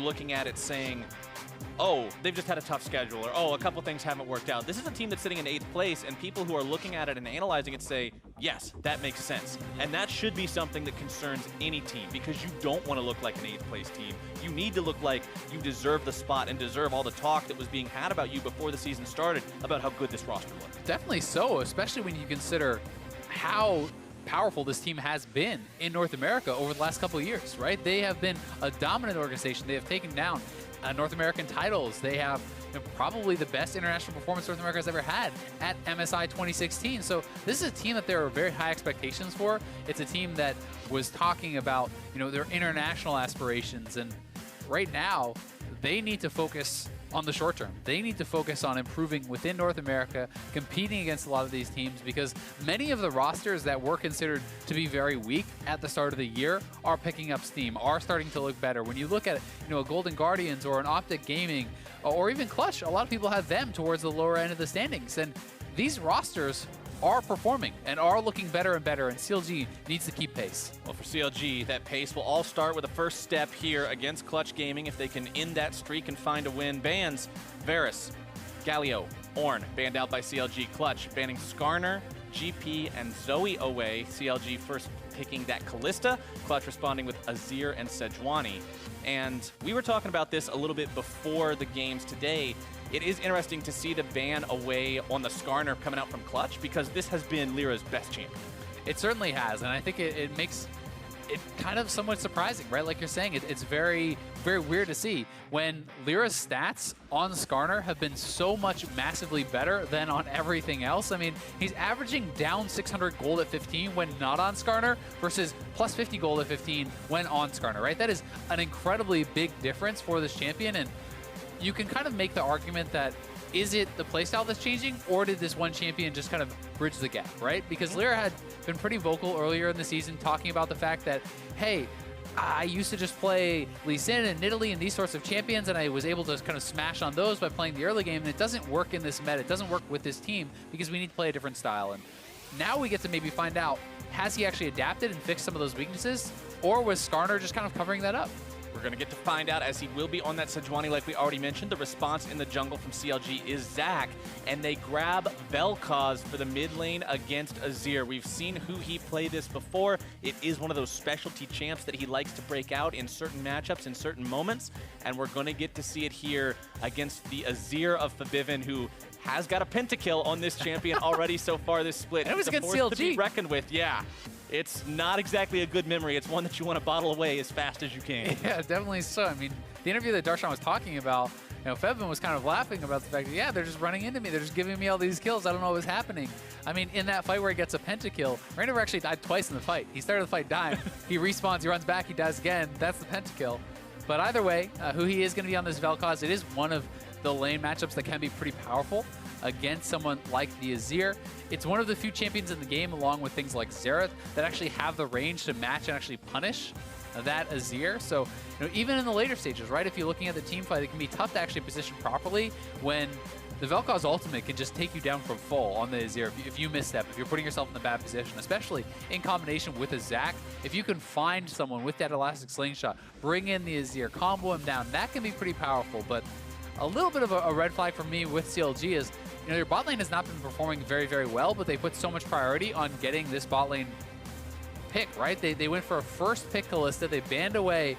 are looking at it saying, oh, they've just had a tough schedule, or oh, a couple things haven't worked out. This is a team that's sitting in 8th place, and people who are looking at it and analyzing it say, yes, that makes sense. And that should be something that concerns any team, because you don't want to look like an 8th place team. You need to look like you deserve the spot and deserve all the talk that was being had about you before the season started about how good this roster was. Definitely so, especially when you consider how powerful this team has been in North America over the last couple of years, right? They have been a dominant organization. They have taken down North American titles. They have probably the best international performance North America has ever had at MSI 2016. So this is a team that there are very high expectations for. It's a team that was talking about, their international aspirations, and right now they need to focus on the short term. They need to focus on improving within North America, competing against a lot of these teams, because many of the rosters that were considered to be very weak at the start of the year are picking up steam, are starting to look better. When you look at, a Golden Guardians or an Optic Gaming or even Clutch, a lot of people have them towards the lower end of the standings. And these rosters are performing and are looking better and better, and CLG needs to keep pace. Well, for CLG, that pace will all start with a first step here against Clutch Gaming. If they can end that streak and find a win, bans Varus, Galio, Ornn, banned out by CLG. Clutch banning Skarner, GP, and Zoe away. CLG first picking that Kalista, Clutch responding with Azir and Sejuani. And we were talking about this a little bit before the games today. It is interesting to see the ban away on the Skarner coming out from Clutch, because this has been LirA's best champion. It certainly has, and I think it makes it kind of somewhat surprising, right? Like you're saying, it's very, very weird to see when LirA's stats on Skarner have been so much massively better than on everything else. I mean, he's averaging down 600 gold at 15 when not on Skarner versus plus 50 gold at 15 when on Skarner, right? That is an incredibly big difference for this champion, and you can kind of make the argument that, is it the playstyle that's changing, or did this one champion just kind of bridge the gap, right? Because LirA had been pretty vocal earlier in the season talking about the fact that, hey, I used to just play Lee Sin and Nidalee and these sorts of champions, and I was able to kind of smash on those by playing the early game, and it doesn't work in this meta. It doesn't work with this team because we need to play a different style. And now we get to maybe find out, has he actually adapted and fixed some of those weaknesses, or was Skarner just kind of covering that up? We're going to get to find out, as he will be on that Sejuani like we already mentioned. The response in the jungle from CLG is Zac, and they grab vel'koz for the mid lane against Azir. We've seen Huhi play this before. It is one of those specialty champs that he likes to break out in certain matchups, in certain moments, and we're going to get to see it here against the Azir of Febiven, who has got a pentakill on this champion already so far this split. And it was against CLG. To be CLG. reckoned with, yeah. It's not exactly a good memory. It's one that you want to bottle away as fast as you can. Yeah, definitely so. I mean, the interview that Darshan was talking about, Febiven was kind of laughing about the fact that, yeah, they're just running into me. They're just giving me all these kills. I don't know what was happening. I mean, in that fight where he gets a pentakill, ReignOver actually died twice in the fight. He started the fight dying. He respawns, he runs back, he dies again. That's the pentakill. But either way, Huhi is going to be on this vel'koz. It is one of the lane matchups that can be pretty powerful against someone like the Azir. It's one of the few champions in the game, along with things like Xerath, that actually have the range to match and actually punish that Azir. So, even in the later stages, right, if you're looking at the team fight, it can be tough to actually position properly when the vel'koz ultimate can just take you down from full on the Azir if you misstep, if you're putting yourself in a bad position, especially in combination with a Zac. If you can find someone with that elastic slingshot, bring in the Azir, combo him down, that can be pretty powerful. But a little bit of a red flag for me with CLG is, their bot lane has not been performing very, very well, but they put so much priority on getting this bot lane pick, right? They went for a first pick Kalista, they banned away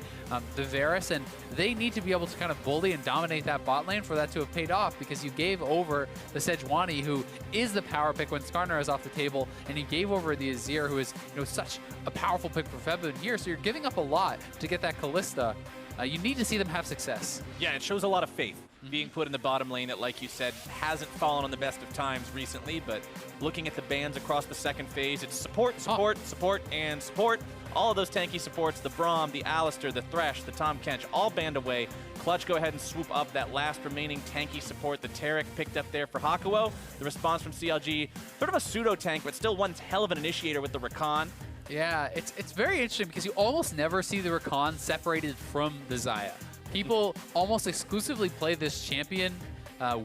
the Varus, and they need to be able to kind of bully and dominate that bot lane for that to have paid off, because you gave over the Sejuani, who is the power pick when Skarner is off the table, and you gave over the Azir, who is such a powerful pick for Febiven here, so you're giving up a lot to get that Kalista. You need to see them have success. Yeah, it shows a lot of faith being put in the bottom lane that, like you said, hasn't fallen on the best of times recently, but looking at the bans across the second phase, it's support, support, support, and support. All of those tanky supports, the Braum, the Alistair, the Thresh, the Tahm Kench, all banned away. Clutch go ahead and swoop up that last remaining tanky support, the Taric picked up there for Hakuho. The response from CLG, sort of a pseudo-tank, but still one hell of an initiator with the Rakan. Yeah, it's very interesting because you almost never see the Rakan separated from the Xayah. People almost exclusively play this champion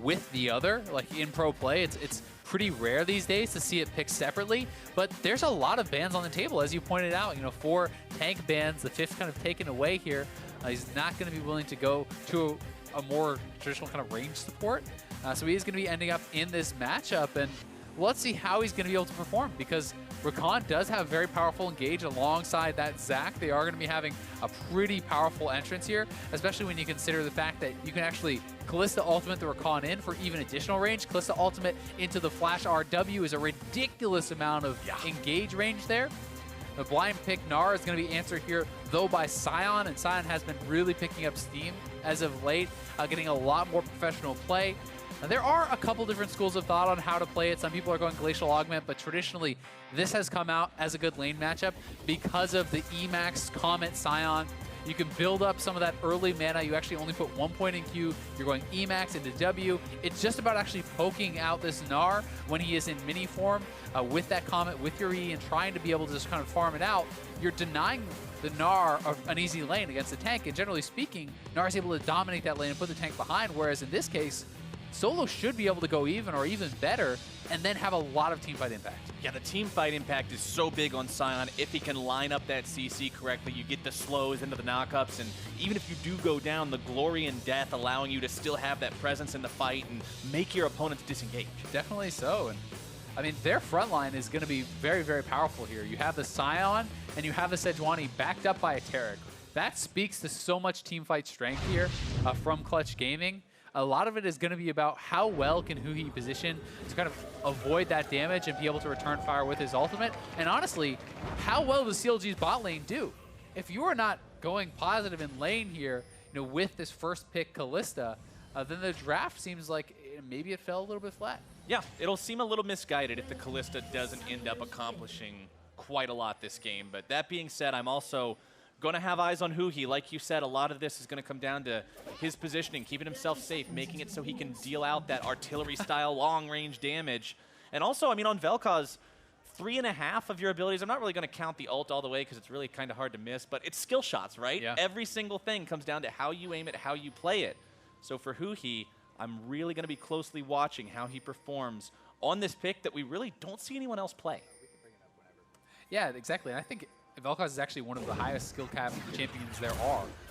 with the other, like in pro play. It's pretty rare these days to see it picked separately, but there's a lot of bans on the table, as you pointed out. 4 tank bans, the 5th kind of taken away here. He's not going to be willing to go to a more traditional kind of range support. So he is going to be ending up in this matchup, and let's see how he's going to be able to perform, because Rakan does have very powerful engage alongside that Zac. They are going to be having a pretty powerful entrance here, especially when you consider the fact that you can actually Kalista ultimate the Rakan in for even additional range. Kalista ultimate into the Flash RW is a ridiculous amount of engage range there. The blind pick Gnar is going to be answered here, though, by Sion, and Sion has been really picking up steam as of late, getting a lot more professional play. Now, there are a couple different schools of thought on how to play it. Some people are going Glacial Augment, but traditionally, this has come out as a good lane matchup because of the Emax Comet Sion. You can build up some of that early mana. You actually only put 1 point in Q. You're going Emax into W. It's just about actually poking out this Gnar when he is in mini form with that Comet, with your E, and trying to be able to just kind of farm it out. You're denying the Gnar an easy lane against the tank, and generally speaking, Gnar is able to dominate that lane and put the tank behind, whereas in this case, Solo should be able to go even or even better and then have a lot of teamfight impact. Yeah, the teamfight impact is so big on Sion. If he can line up that CC correctly, you get the slows into the knockups, and even if you do go down, the glory in death allowing you to still have that presence in the fight and make your opponents disengage. Definitely so. And I mean, their front line is going to be very, very powerful here. You have the Sion and you have the Sejuani backed up by a Taric. That speaks to so much teamfight strength here from Clutch Gaming. A lot of it is going to be about how well can Huhi position to kind of avoid that damage and be able to return fire with his ultimate. And honestly, how well does CLG's bot lane do? If you are not going positive in lane here, with this first pick Kalista, then the draft seems like maybe it fell a little bit flat. Yeah, it'll seem a little misguided if the Kalista doesn't end up accomplishing quite a lot this game. But that being said, I'm also going to have eyes on Huhi. Like you said, a lot of this is going to come down to his positioning, keeping himself safe, making it so he can deal out that artillery-style long-range damage. And also, I mean, on vel'koz, 3.5 of your abilities, I'm not really going to count the ult all the way because it's really kind of hard to miss, but it's skill shots, right? Yeah. Every single thing comes down to how you aim it, how you play it. So for Huhi, I'm really going to be closely watching how he performs on this pick that we really don't see anyone else play. Yeah, exactly. And I think vel'koz is actually one of the highest skill cap champions there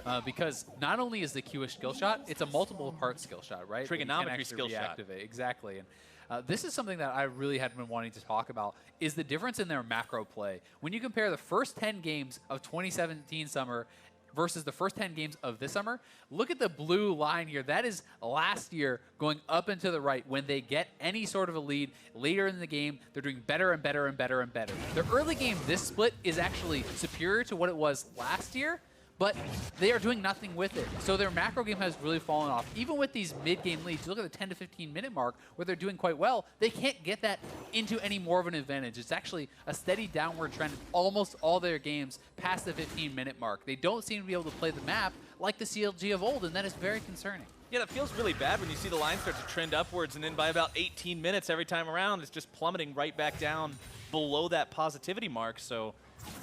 are, because not only is the Q-ish skill shot, it's a multiple part skill shot, right? Trigonometry skill shot. Exactly. And this is something that I really had been wanting to talk about, is the difference in their macro play. When you compare the first 10 games of 2017 summer versus the first 10 games of this summer, look at the blue line here. That is last year going up and to the right. When they get any sort of a lead later in the game, they're doing better and better and better and better. Their early game, this split, is actually superior to what it was last year, but they are doing nothing with it. So their macro game has really fallen off. Even with these mid-game leads, you look at the 10 to 15 minute mark where they're doing quite well, they can't get that into any more of an advantage. It's actually a steady downward trend in almost all their games past the 15-minute mark. They don't seem to be able to play the map like the CLG of old, and that is very concerning. Yeah, that feels really bad when you see the line start to trend upwards, and then by about 18 minutes every time around, it's just plummeting right back down below that positivity mark. So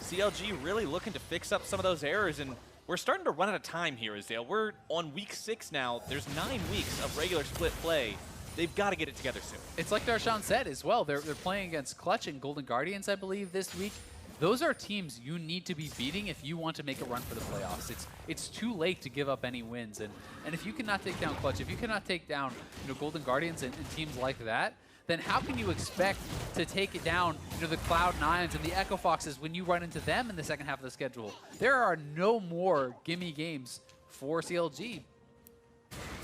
CLG really looking to fix up some of those errors, and we're starting to run out of time here, Azael. We're on week 6 now. There's 9 weeks of regular split play. They've got to get it together soon. It's like Darshan said as well. They're playing against Clutch and Golden Guardians, I believe, this week. Those are teams you need to be beating if you want to make a run for the playoffs. It's too late to give up any wins. And if you cannot take down Clutch, if you cannot take down Golden Guardians and teams like that, then how can you expect to take it down the Cloud9s and the Echo Foxes when you run into them in the second half of the schedule? There are no more gimme games for CLG.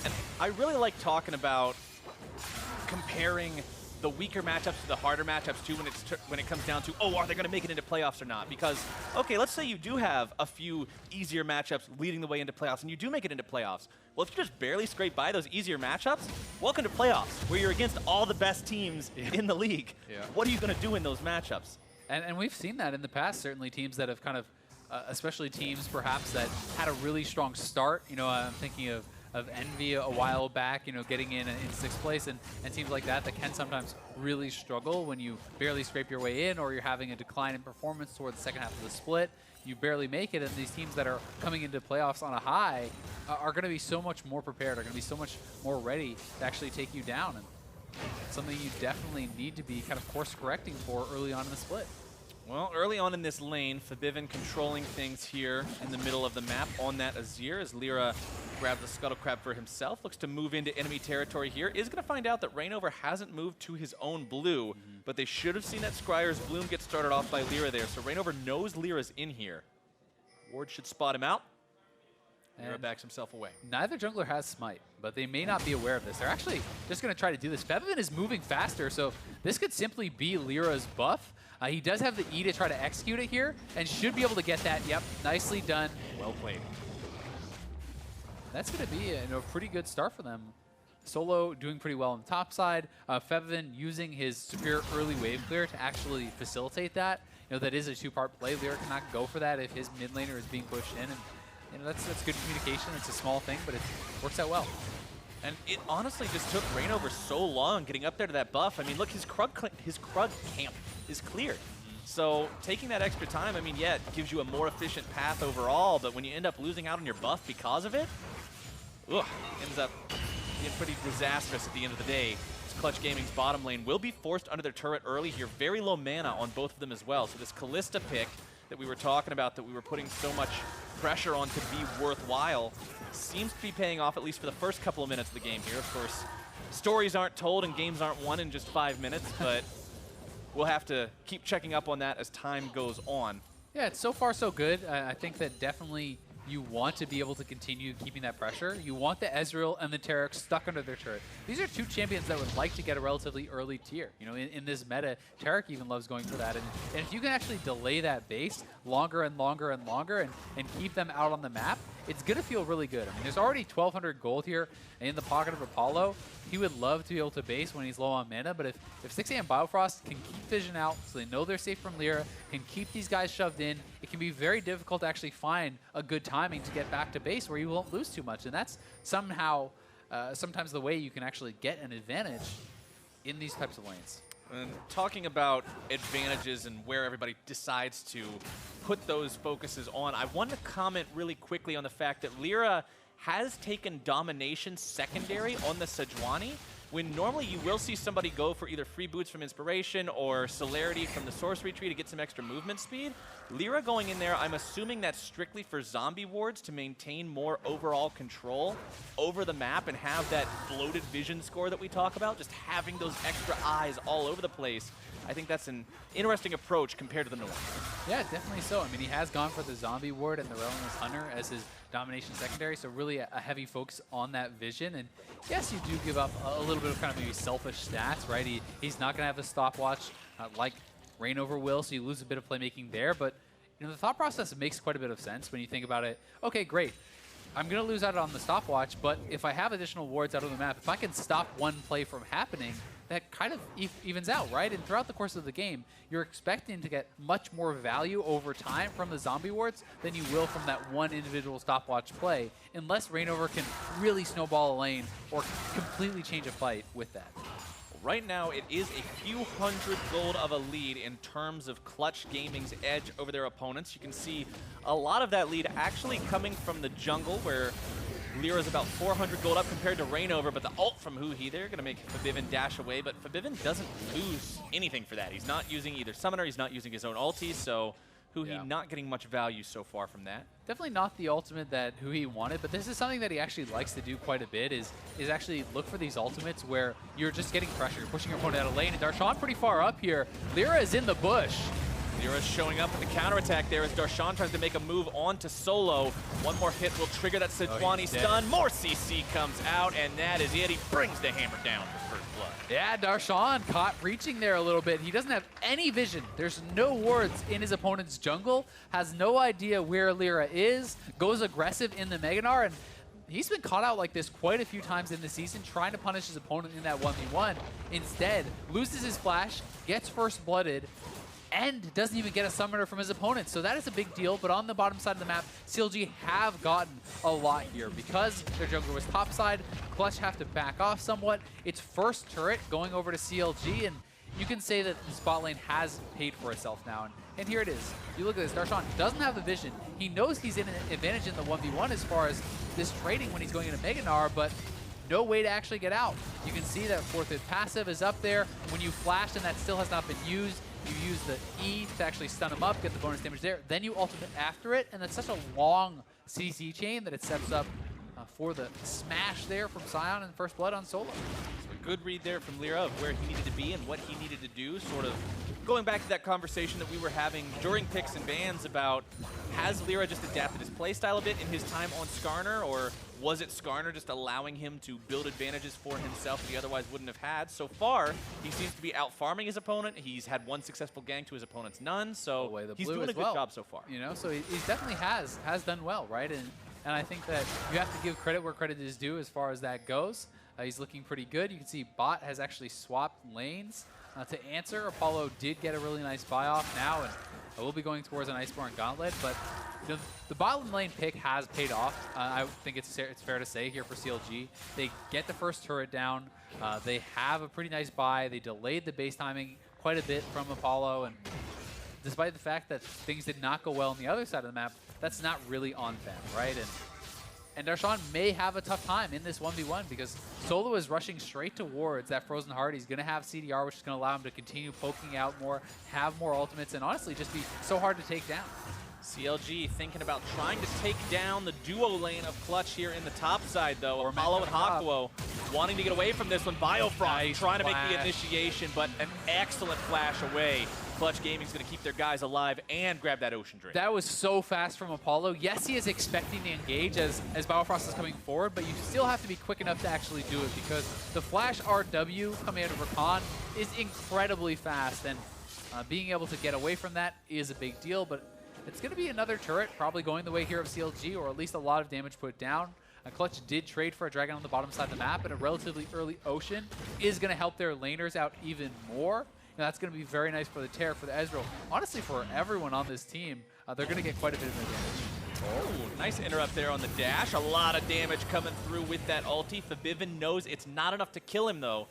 And I really like talking about comparing the weaker matchups to the harder matchups too when it comes down to, oh, are they going to make it into playoffs or not? Because, okay, let's say you do have a few easier matchups leading the way into playoffs, and you do make it into playoffs. Well, if you just barely scrape by those easier matchups, welcome to playoffs, where you're against all the best teams in the league. Yeah. What are you going to do in those matchups? And we've seen that in the past, certainly teams that have kind of, especially teams perhaps that had a really strong start. I'm thinking of Envy a while back, getting in 6th place, and teams like that can sometimes really struggle when you barely scrape your way in, or you're having a decline in performance toward the second half of the split. You barely make it, and these teams that are coming into playoffs on a high are going to be so much more prepared, are going to be so much more ready to actually take you down, and something you definitely need to be kind of course correcting for early on in the split. Well, early on in this lane, Febiven controlling things here in the middle of the map on that Azir as LirA grabs the Scuttle Crab for himself, looks to move into enemy territory here. Is going to find out that ReignOver hasn't moved to his own blue, but they should have seen that Scryer's Bloom get started off by LirA there, so ReignOver knows LirA's in here. Ward should spot him out. LirA backs himself away. Neither jungler has Smite, but they may not be aware of this. They're actually just going to try to do this. Febiven is moving faster, so this could simply be LirA's buff. He does have the E to try to execute it here, and should be able to get that. Yep, nicely done. Well played. That's going to be a pretty good start for them. Solo doing pretty well on the top side. Febiven using his superior early wave clear to actually facilitate that. That is a two-part play. LirA cannot go for that if his mid laner is being pushed in. And that's good communication. It's a small thing, but it works out well. And it honestly just took ReignOver so long getting up there to that buff. I mean, look, his Krug camp is cleared. So taking that extra time, I mean, yeah, it gives you a more efficient path overall, but when you end up losing out on your buff because of it, ends up being pretty disastrous at the end of the day. Clutch Gaming's bottom lane will be forced under their turret early here. Very low mana on both of them as well. So this Kalista pick that we were talking about, that we were putting so much pressure on to be worthwhile, seems to be paying off, at least for the first couple of minutes of the game here. Of course, stories aren't told and games aren't won in just 5 minutes, but we'll have to keep checking up on that as time goes on. Yeah, it's so far so good. I think that definitely you want to be able to continue keeping that pressure. You want the Ezreal and the Taric stuck under their turret. These are two champions that would like to get a relatively early tier. In this meta, Taric even loves going for that. And if you can actually delay that base longer and longer and longer and keep them out on the map, it's going to feel really good. I mean, there's already 1,200 gold here in the pocket of Apollo. He would love to be able to base when he's low on mana, but if Stixxay and Biofrost can keep vision out so they know they're safe from LirA, can keep these guys shoved in, it can be very difficult to actually find a good timing to get back to base where you won't lose too much. And that's somehow, sometimes the way you can actually get an advantage in these types of lanes. And talking about advantages and where everybody decides to put those focuses on, I want to comment really quickly on the fact that LirA has taken domination secondary on the Sejuani, when normally you will see somebody go for either free boots from Inspiration or celerity from the sorcery tree to get some extra movement speed. LirA going in there, I'm assuming that's strictly for zombie wards to maintain more overall control over the map and have that bloated vision score that we talk about, just having those extra eyes all over the place. I think that's an interesting approach compared to the norm. Yeah, definitely so. I mean, he has gone for the zombie ward and the Relentless Hunter as his domination secondary, so really a heavy focus on that vision. And yes, you do give up a little bit of kind of maybe selfish stats, right? He's not going to have a stopwatch like ReignOver will, so you lose a bit of playmaking there. But the thought process makes quite a bit of sense when you think about it. Okay, great. I'm going to lose out on the stopwatch, but if I have additional wards out on the map, if I can stop one play from happening, that kind of evens out, right? And throughout the course of the game, you're expecting to get much more value over time from the zombie wards than you will from that one individual stopwatch play, unless ReignOver can really snowball a lane or completely change a fight with that. Right now, it is a few hundred gold of a lead in terms of Clutch Gaming's edge over their opponents. You can see a lot of that lead actually coming from the jungle, where LirA is about 400 gold up compared to ReignOver, but the ult from Huhi, they're going to make Febiven dash away, but Febiven doesn't lose anything for that. He's not using either Summoner, he's not using his own ulti, so Huhi not getting much value so far from that. Definitely not the ultimate that Huhi wanted, but this is something that he actually likes to do quite a bit, is actually look for these ultimates where you're just getting pressure, you're pushing your opponent out of lane, and Darshan pretty far up here. LirA is in the bush. LirA showing up in the counterattack there as Darshan tries to make a move onto Solo. One more hit will trigger that Sejuani stun. More CC comes out, and that is it. He brings the hammer down for first blood. Yeah, Darshan caught reaching there a little bit. He doesn't have any vision. There's no wards in his opponent's jungle, has no idea where LirA is, goes aggressive in the Mega Gnar, and he's been caught out like this quite a few times in the season, trying to punish his opponent in that 1v1. Instead, loses his flash, gets first blooded, and doesn't even get a summoner from his opponent. So that is a big deal, but on the bottom side of the map, CLG have gotten a lot here. Because their jungler was topside, Clutch have to back off somewhat. It's first turret going over to CLG, and you can say that the spot lane has paid for itself now. And here it is. You look at this, Darshan doesn't have the vision. He knows he's in an advantage in the 1v1 as far as this trading when he's going into Mega Gnar, but no way to actually get out. You can see that fourth hit passive is up there. When you flash and that still has not been used, You use the E to actually stun him up, get the bonus damage there. Then you ultimate after it, and it's such a long CC chain that it sets up for the smash there from Sion and First Blood on solo. So a good read there from LirA of where he needed to be and what he needed to do, sort of going back to that conversation that we were having during picks and bans about, has LirA just adapted his playstyle a bit in his time on Skarner, or was it Skarner just allowing him to build advantages for himself that he otherwise wouldn't have had? So far, he seems to be out-farming his opponent. He's had one successful gank to his opponent's none, so he's doing a good job so far. You know, so he definitely has done well, right? And I think that you have to give credit where credit is due as far as that goes. He's looking pretty good. You can see Bot has actually swapped lanes to answer. Apollo did get a really nice buy-off now, and we'll be going towards an Iceborne Gauntlet, but the bottom lane pick has paid off. I think it's fair to say here for CLG. They get the first turret down. They have a pretty nice buy. They delayed the base timing quite a bit from Apollo, and despite the fact that things did not go well on the other side of the map, that's not really on them, right? And Darshan may have a tough time in this 1v1 because Solo is rushing straight towards that Frozen Heart. He's going to have CDR, which is going to allow him to continue poking out more, have more ultimates, and honestly just be so hard to take down. CLG thinking about trying to take down the duo lane of Clutch here in the top side, though. Apollo and Hakuho wanting to get away from this one. Biofrost trying to make the initiation, but an excellent flash away. Clutch Gaming's going to keep their guys alive and grab that Ocean Drink. That was so fast from Apollo. Yes, he is expecting to engage as Biofrost is coming forward, but you still have to be quick enough to actually do it because the flash RW coming out of Rakan is incredibly fast, and being able to get away from that is a big deal, but it's going to be another turret probably going the way here of CLG, or at least a lot of damage put down. Clutch did trade for a Dragon on the bottom side of the map, and a relatively early Ocean is going to help their laners out even more. And that's going to be very nice for the Taric, for the Ezreal. Honestly, for everyone on this team, they're going to get quite a bit of advantage. Oh, nice interrupt there on the dash. A lot of damage coming through with that ulti. Febiven knows it's not enough to kill him, though.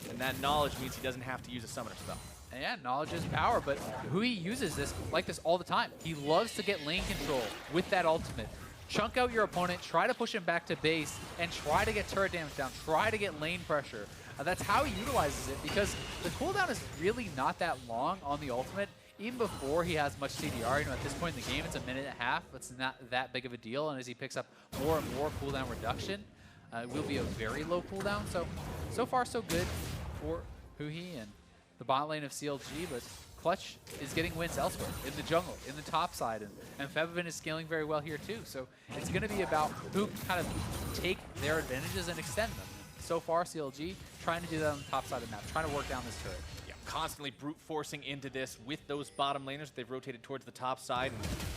And that knowledge means he doesn't have to use a summoner spell. And yeah, knowledge is power, but Huhi uses this like this all the time. He loves to get lane control with that ultimate. Chunk out your opponent, try to push him back to base, and try to get turret damage down. Try to get lane pressure. That's how he utilizes it, because the cooldown is really not that long on the ultimate. Even before he has much CDR, you know, at this point in the game, it's a minute and a half. It's not that big of a deal, and as he picks up more and more cooldown reduction, it will be a very low cooldown. So far, so good for Huhi and the bot lane of CLG, but Clutch is getting wins elsewhere, in the jungle, in the top side, and Febiven is scaling very well here too. So it's going to be about who can kind of take their advantages and extend them. So far, CLG trying to do that on the top side of the map, trying to work down this turret. Yeah, constantly brute forcing into this with those bottom laners. They've rotated towards the top side.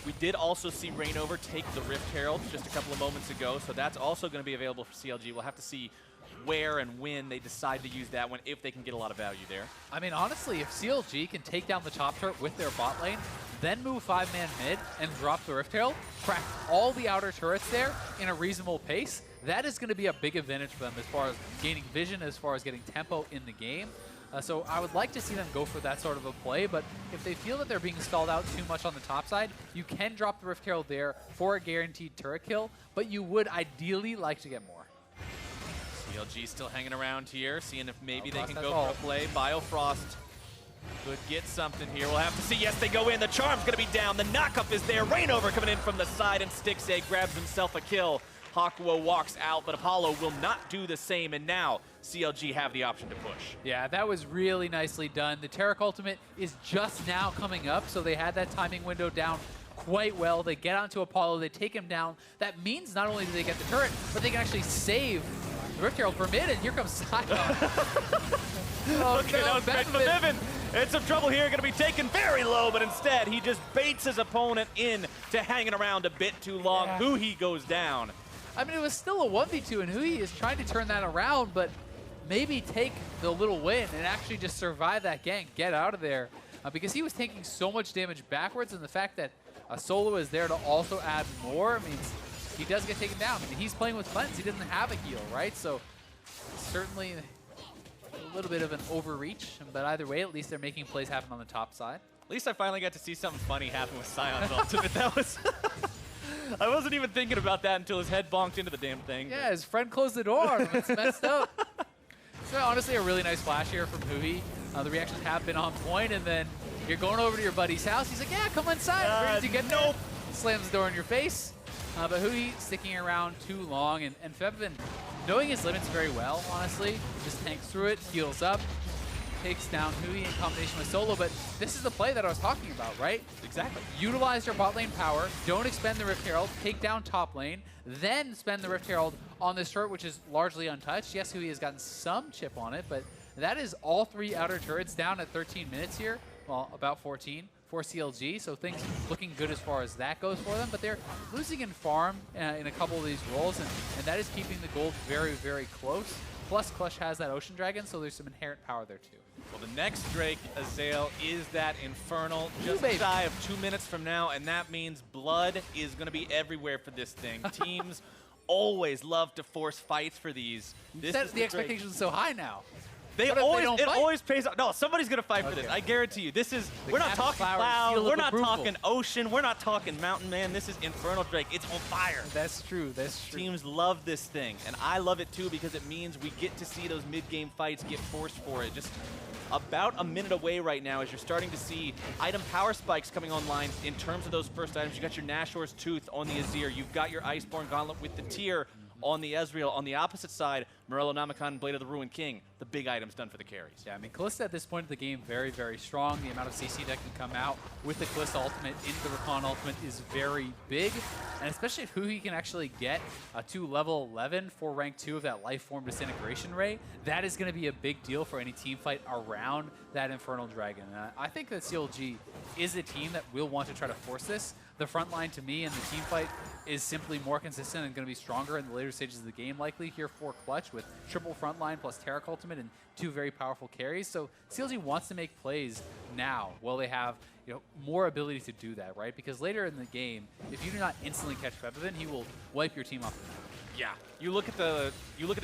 We did also see ReignOver take the Rift Herald just a couple of moments ago, so that's also going to be available for CLG. We'll have to see where and when they decide to use that one, if they can get a lot of value there. I mean, honestly, if CLG can take down the top turret with their bot lane, then move 5-man mid and drop the Rift Herald, crack all the outer turrets there in a reasonable pace, that is going to be a big advantage for them as far as gaining vision, as far as getting tempo in the game. So I would like to see them go for that sort of a play, but if they feel that they're being stalled out too much on the top side, you can drop the Rift Herald there for a guaranteed turret kill, but you would ideally like to get more. CLG still hanging around here, seeing if maybe they can go for a play. Biofrost could get something here. We'll have to see. Yes, they go in. The charm's going to be down. The knockup is there. ReignOver coming in from the side, and Stixxay grabs himself a kill. Hakuho walks out, but Apollo will not do the same, and now CLG have the option to push. Yeah, that was really nicely done. The Taric ultimate is just now coming up, so they had that timing window down quite well. They get onto Apollo, they take him down. That means not only do they get the turret, but they can actually save the Rift Herald for mid, and here comes Sion. Oh, okay, that was great for Febiven. In some trouble here, going to be taken very low, but instead he just baits his opponent in to hanging around a bit too long. Yeah. Huhi goes down. I mean, it was still a 1v2, and Huhi is trying to turn that around, but maybe take the little win and actually just survive that gank, get out of there, because he was taking so much damage backwards, and the fact that a solo is there to also add more means he does get taken down. I mean, he's playing with cleanse. He doesn't have a heal, right? So certainly a little bit of an overreach, but either way, at least they're making plays happen on the top side. At least I finally got to see something funny happen with Sion's ultimate. That was... I wasn't even thinking about that until his head bonked into the damn thing. Yeah, his friend closed the door. It's messed up. So honestly, a really nice flash here from Huhi. The reactions have been on point, and then you're going over to your buddy's house. He's like, yeah, come inside. Where did you get there? Slams the door in your face. But Huhi sticking around too long, and Febiven, knowing his limits very well, honestly, just tanks through it, heals up, takes down Huhi in combination with Solo. But this is the play that I was talking about, right? Exactly. Utilize your bot lane power, don't expend the Rift Herald, take down top lane, then spend the Rift Herald on this turret, which is largely untouched. Yes, Huhi has gotten some chip on it, but that is all 3 outer turrets down at 13 minutes here. Well, about 14 for CLG, so things looking good as far as that goes for them, but they're losing in farm in a couple of these roles, and that is keeping the gold very, very close. Plus, Clutch has that Ocean Dragon, so there's some inherent power there too. Well, the next Drake, Azael, is that Infernal, just shy of 2 minutes from now, and that means blood is going to be everywhere for this thing. Teams always love to force fights for these. The expectations are so high now. It always pays off. No, somebody's going to fight for this. I guarantee you. This is, we're not talking cloud, we're not talking ocean, we're not talking mountain, man. This is Infernal Drake. It's on fire. That's true. That's true. Teams love this thing, and I love it too because it means we get to see those mid-game fights get forced for it. Just about a minute away right now as you're starting to see item power spikes coming online in terms of those first items. You got your Nashor's Tooth on the Azir. You've got your Iceborne Gauntlet with the Tear on the Ezreal. On the opposite side, Morello Namakan, Blade of the Ruined King, the big items done for the carries. Yeah, I mean, Kalista at this point of the game, very, very strong. The amount of CC that can come out with the Kalista ultimate into the Rakan ultimate is very big. And especially if Huhi can actually get to level 11 for rank 2 of that life form disintegration ray, that is going to be a big deal for any team fight around that Infernal Dragon. And I think that CLG is a team that will want to try to force this. The front line to me and the team fight is simply more consistent and going to be stronger in the later stages of the game, likely here for Clutch with triple front line plus Taric ultimate and 2 very powerful carries. So CLG wants to make plays now while they have more ability to do that, right? Because later in the game, if you do not instantly catch Febiven, he will wipe your team off the map. Yeah, you look at the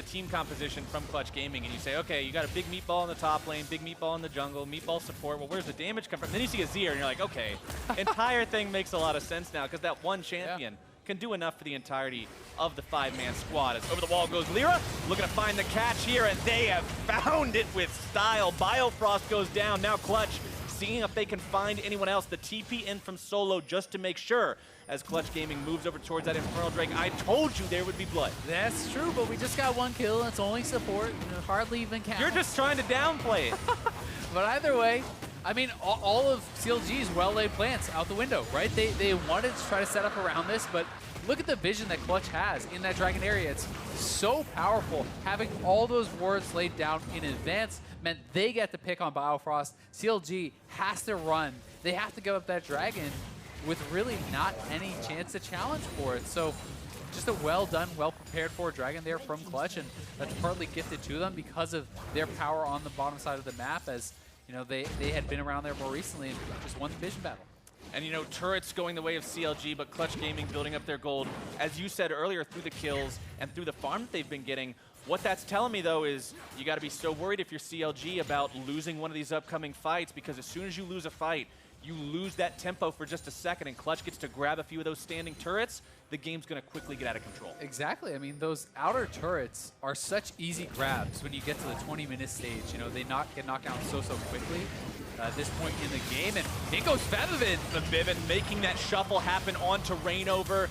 team composition from Clutch Gaming and you say, okay, you got a big meatball in the top lane, big meatball in the jungle, meatball support. Well, where's the damage come from? Then you see Azir and you're like, okay, entire thing makes a lot of sense now because that one champion can do enough for the entirety of the 5-man squad. As over the wall goes LirA, looking to find the catch here, and they have found it with style. Biofrost goes down. Now Clutch seeing if they can find anyone else. The TP in from Solo just to make sure as Clutch Gaming moves over towards that Infernal Drake. I told you there would be blood. That's true, but we just got 1 kill, and it's only support. Hardly even counts. You're just trying to downplay it. But either way, I mean, all of CLG's well-laid plans out the window, right? They wanted to try to set up around this, but look at the vision that Clutch has in that Dragon area. It's so powerful. Having all those wards laid down in advance meant they get to pick on Biofrost. CLG has to run. They have to give up that Dragon with really not any chance to challenge for it. So just a well-done, well-prepared for Dragon there from Clutch, and that's partly gifted to them because of their power on the bottom side of the map, as they had been around there more recently and just won the vision battle. And turrets going the way of CLG, but Clutch Gaming building up their gold, as you said earlier, through the kills and through the farm that they've been getting. What that's telling me, though, is you got to be so worried if you're CLG about losing one of these upcoming fights, because as soon as you lose a fight, you lose that tempo for just a second, and Clutch gets to grab a few of those standing turrets, the game's going to quickly get out of control. Exactly. I mean, those outer turrets are such easy grabs when you get to the 20-minute stage. They get knocked down so quickly at this point in the game, and in goes Febiven. Febiven making that shuffle happen onto ReignOver.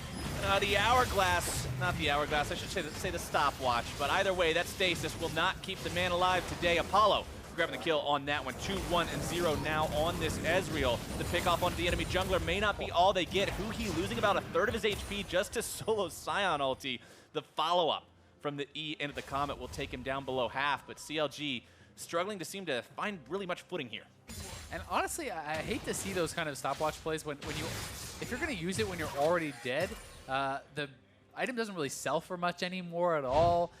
The hourglass, not the hourglass, I should say the stopwatch, but either way, that stasis will not keep the man alive today. Apollo grabbing the kill on that one. 2-1 and 0 now on this Ezreal. The pick off onto the enemy jungler may not be all they get. Huhi losing about 1/3 of his HP just to solo Sion ulti. The follow-up from the E into the Comet will take him down below half, but CLG struggling to seem to find really much footing here. And honestly, I hate to see those kind of stopwatch plays if you're going to use it when you're already dead. The item doesn't really sell for much anymore at all.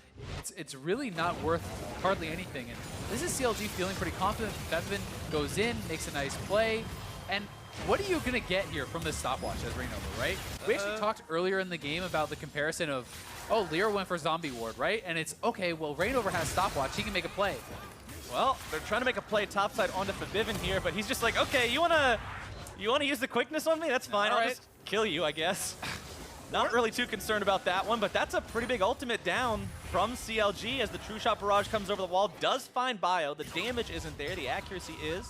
It's really not worth hardly anything. And this is CLG feeling pretty confident. Febiven goes in, makes a nice play. And what are you going to get here from this stopwatch as ReignOver, right? We actually talked earlier in the game about the comparison of, oh, LirA went for Zombie Ward, right? And it's, okay, well, ReignOver has stopwatch. He can make a play. Well, they're trying to make a play topside onto Febiven here, but he's just like, okay, you wanna use the quickness on me? That's fine. I'll just kill you, I guess. Not really too concerned about that one, but that's a pretty big ultimate down. from CLG as the True Shot Barrage comes over the wall. Does find Bio. The damage isn't there. The accuracy is.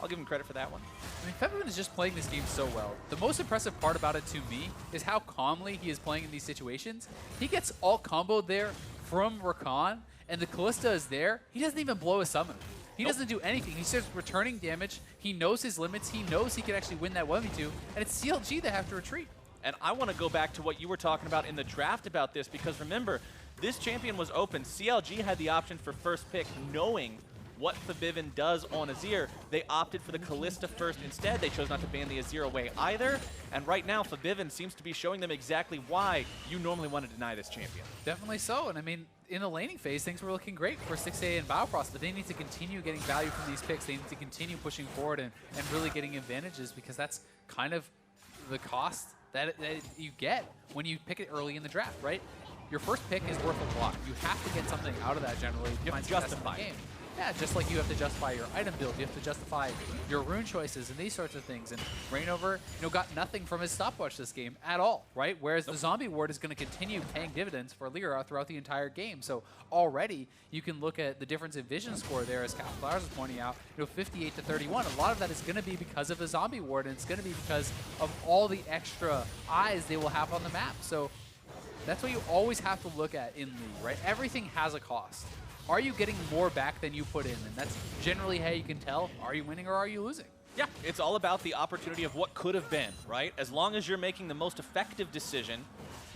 I'll give him credit for that one. I mean, Febiven is just playing this game so well. The most impressive part about it to me is how calmly he is playing in these situations. He gets all comboed there from Rakan, and the Kalista is there. He doesn't even blow a summon. He doesn't do anything. He's just returning damage. He knows his limits. He knows he can actually win that 1v2, and it's CLG that have to retreat. And I want to go back to what you were talking about in the draft about this, because remember, this champion was open. CLG had the option for first pick, knowing what Febiven does on Azir. They opted for the Kalista first instead. They chose not to ban the Azir away either. And right now, Febiven seems to be showing them exactly why you normally want to deny this champion. Definitely so. And I mean, in the laning phase, things were looking great for Stixxay and Biofrost, but they need to continue getting value from these picks. They need to continue pushing forward and really getting advantages, because that's kind of the cost that you get when you pick it early in the draft, right? Your first pick is worth a lot. You have to get something out of that generally. You have to justify it. Yeah, just like you have to justify your item build, you have to justify your rune choices and these sorts of things. And ReignOver, got nothing from his stopwatch this game at all, right? Whereas the zombie ward is going to continue paying dividends for LirA throughout the entire game. So already you can look at the difference in vision score there, as Cal Flowers was pointing out, 58 to 31. A lot of that is going to be because of the zombie ward, and it's going to be because of all the extra eyes they will have on the map. So that's what you always have to look at in League, right? Everything has a cost. Are you getting more back than you put in? And that's generally how you can tell, are you winning or are you losing? Yeah, it's all about the opportunity of what could have been, right? As long as you're making the most effective decision,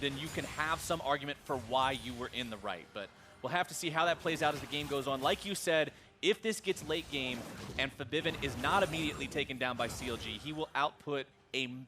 then you can have some argument for why you were in the right. But we'll have to see how that plays out as the game goes on. Like you said, if this gets late game and Febiven is not immediately taken down by CLG, he will output an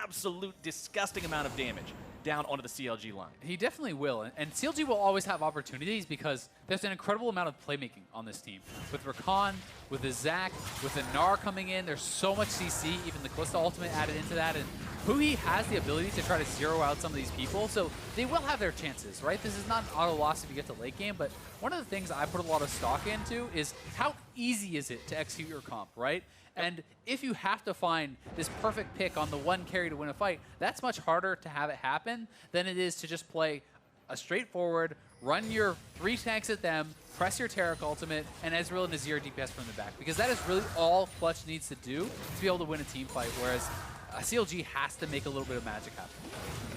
absolute disgusting amount of damage down onto the CLG line. He definitely will, and CLG will always have opportunities because there's an incredible amount of playmaking on this team. With Rakan, with the Zac, with the Gnar coming in, there's so much CC, even the Kalista ultimate added into that, and Huhi has the ability to try to zero out some of these people, so they will have their chances, right? This is not an auto loss if you get to late game, but one of the things I put a lot of stock into is how easy is it to execute your comp, right? And if you have to find this perfect pick on the one carry to win a fight, that's much harder to have it happen than it is to just play a straightforward, run your 3 tanks at them, press your Taric ultimate, and Ezreal and Azir DPS from the back. Because that is really all Clutch needs to do to be able to win a team fight, whereas CLG has to make a little bit of magic happen.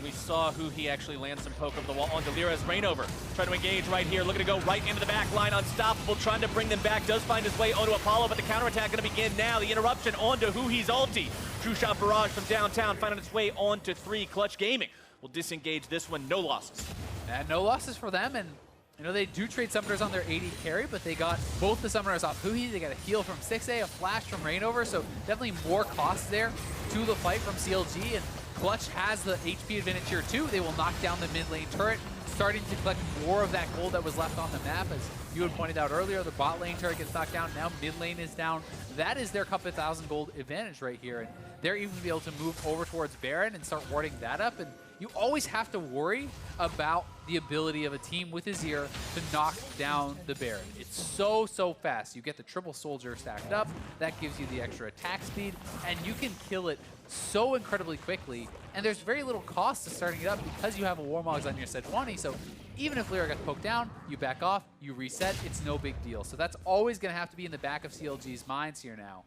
We saw Huhi actually land some poke over the wall onto LirA's ReignOver. Trying to engage right here, looking to go right into the back line, unstoppable, trying to bring them back, does find his way onto Apollo, but the counterattack going to begin now. The interruption onto Huhi's ulti. True Shot Barrage from downtown, finding its way onto 3. Clutch Gaming will disengage this one, no losses. And no losses for them, and they do trade summoners on their AD carry, but they got both the summoners off Huhi. They got a heal from Stixxay, a flash from ReignOver, so definitely more cost there to the fight from CLG, and Clutch has the HP advantage here too. They will knock down the mid lane turret, starting to collect more of that gold that was left on the map. As you had pointed out earlier, the bot lane turret gets knocked down, now mid lane is down. That is their couple 1,000 gold advantage right here, and they're even be able to move over towards Baron and start warding that up. And you always have to worry about the ability of a team with Azir to knock down the Baron. It's so fast. You get the triple soldier stacked up, that gives you the extra attack speed, and you can kill it so incredibly quickly, and there's very little cost to starting it up because you have a Warmogs on your Sejuani, so even if LirA gets poked down, you back off, you reset, it's no big deal. So that's always going to have to be in the back of CLG's minds here now.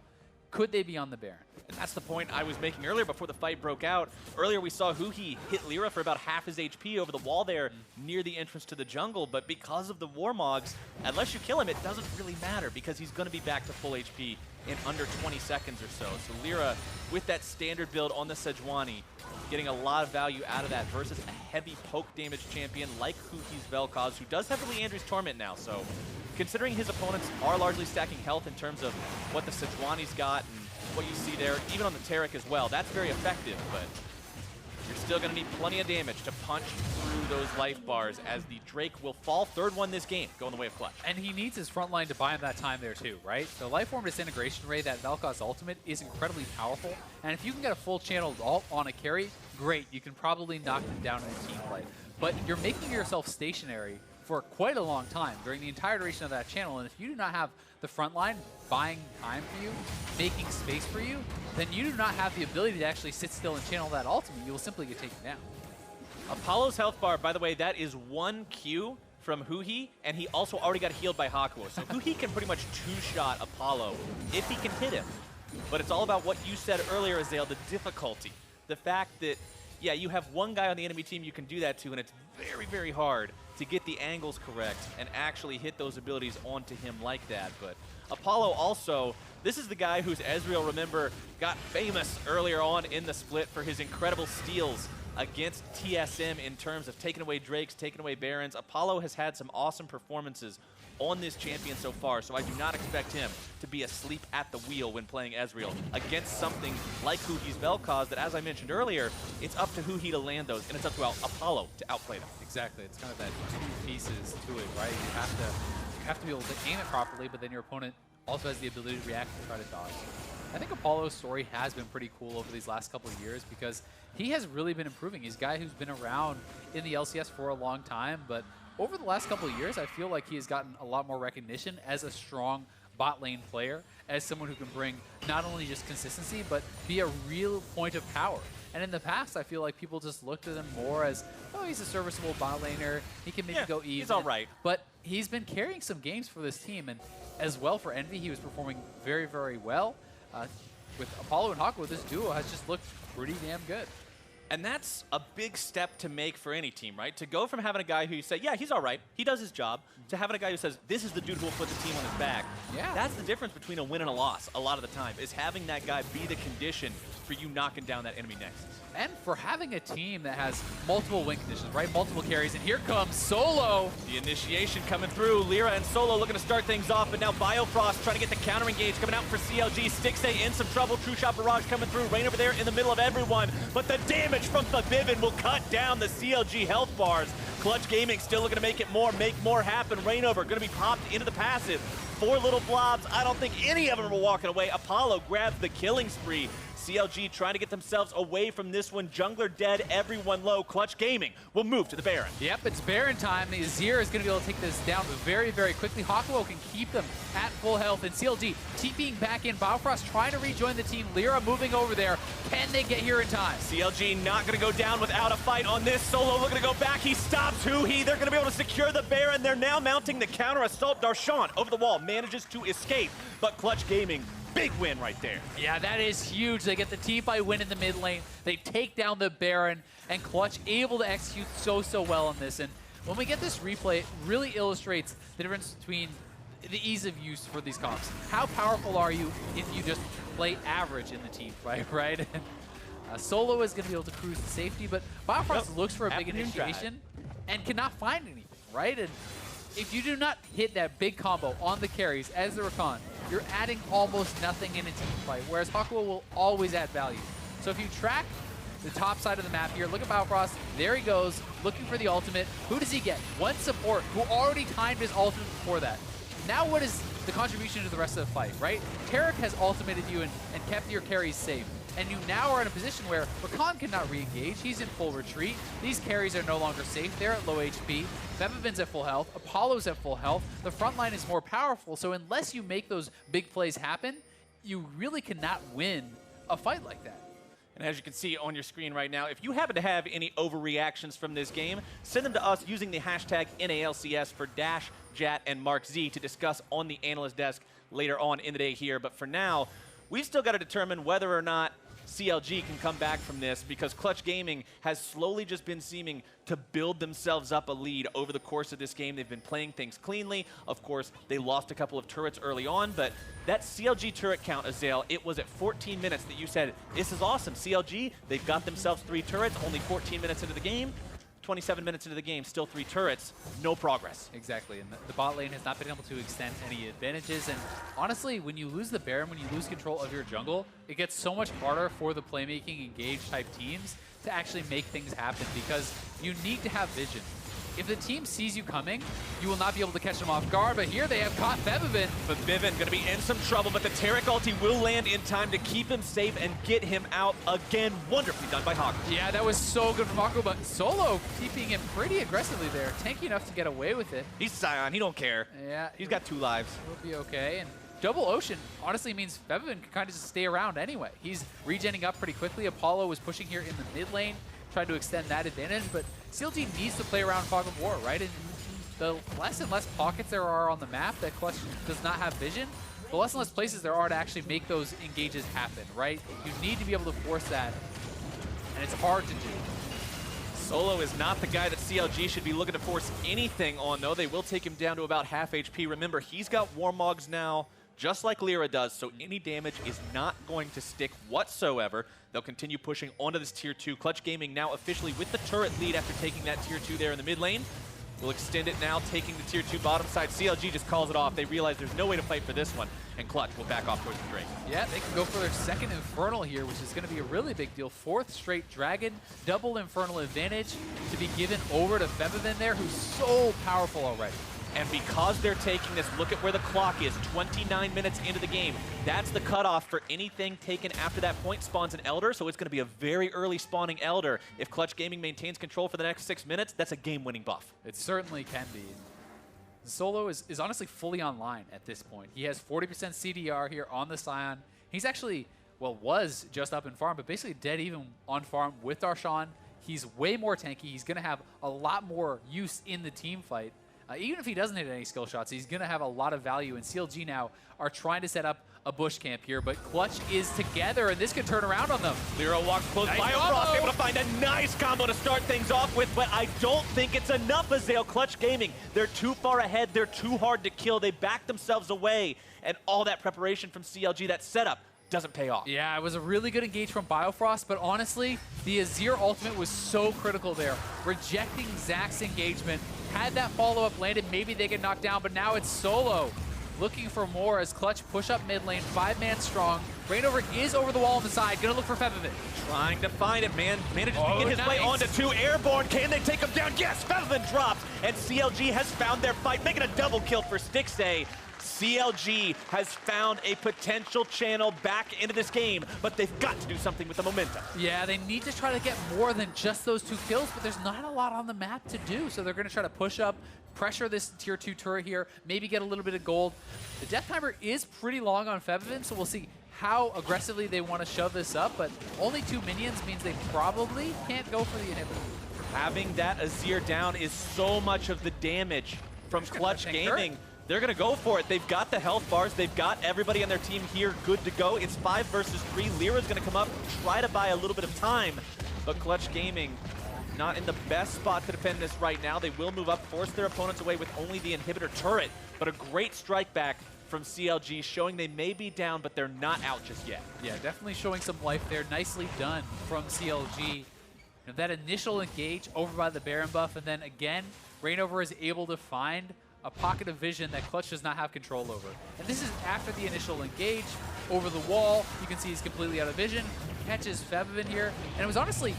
Could they be on the Baron? And that's the point I was making earlier before the fight broke out. Earlier we saw Huhi hit LirA for about half his HP over the wall there near the entrance to the jungle, but because of the Warmogs, unless you kill him, it doesn't really matter because he's going to be back to full HP in under 20 seconds or so. So LirA, with that standard build on the Sejuani, getting a lot of value out of that versus a heavy poke damage champion like Huhi's vel'koz, who does have Leandry's Torment now. So considering his opponents are largely stacking health in terms of what the Sejuani's got and what you see there, even on the Taric as well, that's very effective, but you're still going to need plenty of damage to punch through those life bars as the Drake will fall. Third one this game, going the way of Clutch. And he needs his front line to buy him that time there too, right? The Lifeform Disintegration Ray, that vel'koz ultimate, is incredibly powerful, and if you can get a full channeled ult on a carry, great, you can probably knock him down in a team fight. But you're making yourself stationary for quite a long time during the entire duration of that channel, and if you do not have the front line buying time for you, making space for you, then you do not have the ability to actually sit still and channel that ultimate. You will simply get taken down. Apollo's health bar, by the way, that is 1 Q from Huhi, and he also already got healed by Hakuho. So Huhi can pretty much two-shot Apollo if he can hit him. But it's all about what you said earlier, Azael, the difficulty. The fact that, yeah, you have one guy on the enemy team you can do that to, and it's very, very hard to get the angles correct and actually hit those abilities onto him like that. But Apollo also, this is the guy whose Ezreal, remember, got famous earlier on in the split for his incredible steals against TSM in terms of taking away Drakes, taking away Barons. Apollo has had some awesome performances on this champion so far, so I do not expect him to be asleep at the wheel when playing Ezreal against something like Huhi's vel'koz that, as I mentioned earlier, it's up to Huhi to land those, and it's up to Apollo to outplay them. Exactly. It's kind of that two pieces to it, right? You have to be able to aim it properly, but then your opponent also has the ability to react and try to dodge. I think Apollo's story has been pretty cool over these last couple of years because he has really been improving. He's a guy who's been around in the LCS for a long time, but over the last couple of years, I feel like he has gotten a lot more recognition as a strong bot lane player, as someone who can bring not only just consistency, but be a real point of power. And in the past, I feel like people just looked at him more as, oh, he's a serviceable bot laner. He can maybe go even. He's all right. But he's been carrying some games for this team, and as well for Envy, he was performing very, very well. With Apollo and Hakuho, this duo has just looked pretty damn good. And that's a big step to make for any team, right? To go from having a guy who you say, yeah, he's all right, he does his job, to having a guy who says, this is the dude who will put the team on his back. Yeah. That's the difference between a win and a loss a lot of the time, is having that guy be the condition for you knocking down that enemy nexus. And for having a team that has multiple win conditions, right? Multiple carries, and here comes Solo. The initiation coming through. LirA and Solo looking to start things off, but now Biofrost trying to get the counter engage coming out for CLG. Stixxay in some trouble. True Shot Barrage coming through. ReignOver there in the middle of everyone, but the damage from Febiven will cut down the CLG health bars. Clutch Gaming still looking to make more happen. ReignOver going to be popped into the passive. 4 little blobs. I don't think any of them are walking away. Apollo grabs the killing spree. CLG trying to get themselves away from this one. Jungler dead, everyone low. Clutch Gaming will move to the Baron. Yep, it's Baron time. The Azir is going to be able to take this down very, very quickly. Hakuho can keep them at full health, and CLG TPing back in. Biofrost trying to rejoin the team. LirA moving over there. Can they get here in time? CLG not going to go down without a fight on this. Solo looking to go back. He stops Huhi. They're going to be able to secure the Baron. They're now mounting the counter assault. Darshan over the wall manages to escape, but Clutch Gaming, big win right there. Yeah, that is huge. They get the team fight win in the mid lane. They take down the Baron, and Clutch able to execute so well on this. And when we get this replay, it really illustrates the difference between the ease of use for these comps. How powerful are you if you just play average in the team fight, right? Solo is going to be able to cruise to safety, but Biofrost looks for a big initiation and cannot find anything, right? And if you do not hit that big combo on the carries as the Rakan, you're adding almost nothing in a team fight, whereas Hakuho will always add value. So if you track the top side of the map here, look at Biofrost, there he goes, looking for the ultimate. Who does he get? One support who already timed his ultimate before that. Now what is the contribution to the rest of the fight, right? Taric has ultimated you and kept your carries safe. And you now are in a position where Rakan cannot re-engage. He's in full retreat. These carries are no longer safe. They're at low HP. Febiven's at full health. Apollo's at full health. The front line is more powerful, so unless you make those big plays happen, you really cannot win a fight like that. And as you can see on your screen right now, if you happen to have any overreactions from this game, send them to us using the hashtag NALCS for Dash, Jat, and Mark Z to discuss on the analyst desk later on in the day here. But for now, we've still got to determine whether or not CLG can come back from this, because Clutch Gaming has slowly just been seeming to build themselves up a lead over the course of this game. They've been playing things cleanly. Of course, they lost a couple of turrets early on, but that CLG turret count, Azael, it was at 14 minutes that you said, this is awesome. CLG, they've got themselves 3 turrets, only 14 minutes into the game. 27 minutes into the game, still 3 turrets, no progress. Exactly, and the bot lane has not been able to extend any advantages, and honestly, when you lose the Baron, when you lose control of your jungle, it gets so much harder for the playmaking, engage type teams to actually make things happen, because you need to have vision. If the team sees you coming, you will not be able to catch them off guard, but here they have caught Febiven. Febiven going to be in some trouble, but the Taric ulti will land in time to keep him safe and get him out again. Wonderfully done by Hakuho. Yeah, that was so good from Hakuho, but Solo keeping him pretty aggressively there. Tanky enough to get away with it. He's Sion, he don't care. Yeah. He's got 2 lives. He'll be okay, and Double Ocean honestly means Febiven can kind of just stay around anyway. He's regenning up pretty quickly. Apollo was pushing here in the mid lane, trying to extend that advantage, but CLG needs to play around Fog of War, right? And the less and less pockets there are on the map that Clutch does not have vision, the less and less places there are to actually make those engages happen, right? You need to be able to force that, and it's hard to do. Solo is not the guy that CLG should be looking to force anything on, though. They will take him down to about half HP. Remember, he's got Warmogs now, just like LirA does, so any damage is not going to stick whatsoever. They'll continue pushing onto this Tier 2. Clutch Gaming now officially with the turret lead after taking that Tier 2 there in the mid lane. We'll extend it now, taking the Tier 2 bottom side. CLG just calls it off. They realize there's no way to fight for this one, and Clutch will back off towards the Drake. Yeah, they can go for their second Infernal here, which is going to be a really big deal. Fourth straight Dragon, double Infernal advantage to be given over to Febiven there, who's so powerful already. And because they're taking this, look at where the clock is, 29 minutes into the game. That's the cutoff for anything taken after that point spawns an Elder, so it's going to be a very early spawning Elder. If Clutch Gaming maintains control for the next 6 minutes, that's a game-winning buff. It certainly can be. Solo is honestly fully online at this point. He has 40% CDR here on the Sion. He's actually, well, was just up in farm, but basically dead even on farm with Darshan. He's way more tanky. He's going to have a lot more use in the team fight. Even if he doesn't hit any skill shots, he's going to have a lot of value. And CLG now are trying to set up a bush camp here, but Clutch is together, and this could turn around on them. LirA walks close. Nice Biofrost able to find a nice combo to start things off with, but I don't think it's enough, Azael. Clutch Gaming, they're too far ahead. They're too hard to kill. They back themselves away, and all that preparation from CLG, that setup, doesn't pay off. Yeah, it was a really good engage from Biofrost, but honestly, the Azir ultimate was so critical there. Rejecting Zax's engagement. Had that follow-up landed, maybe they get knocked down, but now it's Solo. Looking for more as Clutch push up mid lane, 5-man strong. ReignOver is over the wall on the side, gonna look for Febiven. Trying to find it, man. Manages to get his way onto 2 airborne. Can they take him down? Yes, Febiven drops, and CLG has found their fight, making a double kill for Stixxay. CLG has found a potential channel back into this game, but they've got to do something with the momentum. Yeah, they need to try to get more than just those 2 kills, but there's not a lot on the map to do, so they're going to try to push up, pressure this Tier 2 turret here, maybe get a little bit of gold. The death timer is pretty long on Febiven, so we'll see how aggressively they want to shove this up, but only 2 minions means they probably can't go for the inhibitor. Having that Azir down is so much of the damage from Clutch Gaming. They're going to go for it. They've got the health bars. They've got everybody on their team here good to go. It's 5 versus 3. LirA's going to come up, try to buy a little bit of time. But Clutch Gaming not in the best spot to defend this right now. They will move up, force their opponents away with only the inhibitor turret. But a great strike back from CLG, showing they may be down, but they're not out just yet. Yeah, definitely showing some life there. Nicely done from CLG. You know, that initial engage over by the Baron buff, and then again, ReignOver is able to find a pocket of vision that Clutch does not have control over. And this is after the initial engage. Over the wall, you can see he's completely out of vision. Catches Febiven here. And it was honestly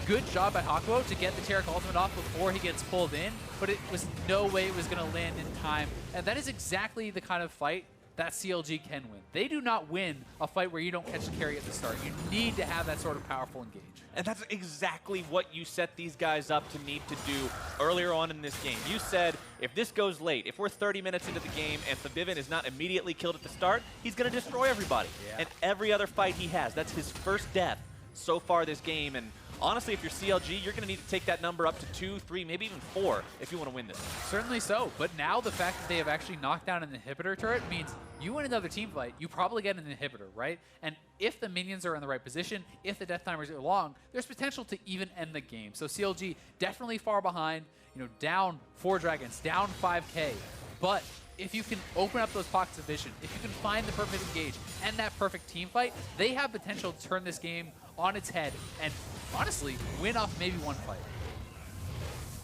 good job by Hakuho to get the Taric ultimate off before he gets pulled in, but it was no way it was going to land in time. And that is exactly the kind of fight that CLG can win. They do not win a fight where you don't catch the carry at the start. You need to have that sort of powerful engage. And that's exactly what you set these guys up to need to do earlier on in this game. You said, if this goes late, if we're 30 minutes into the game and Febiven is not immediately killed at the start, he's going to destroy everybody. Yeah. And every other fight he has, that's his first death so far this game. And honestly, if you're CLG, you're going to need to take that number up to 2, 3, maybe even 4 if you want to win this one. Certainly so, but now the fact that they have actually knocked down an inhibitor turret means you win another team fight, you probably get an inhibitor, right? And if the minions are in the right position, if the death timers are long, there's potential to even end the game. So CLG definitely far behind, you know, down 4 dragons, down 5K, but if you can open up those pockets of vision, if you can find the perfect engage and that perfect team fight, they have potential to turn this game on its head and honestly win off maybe one fight.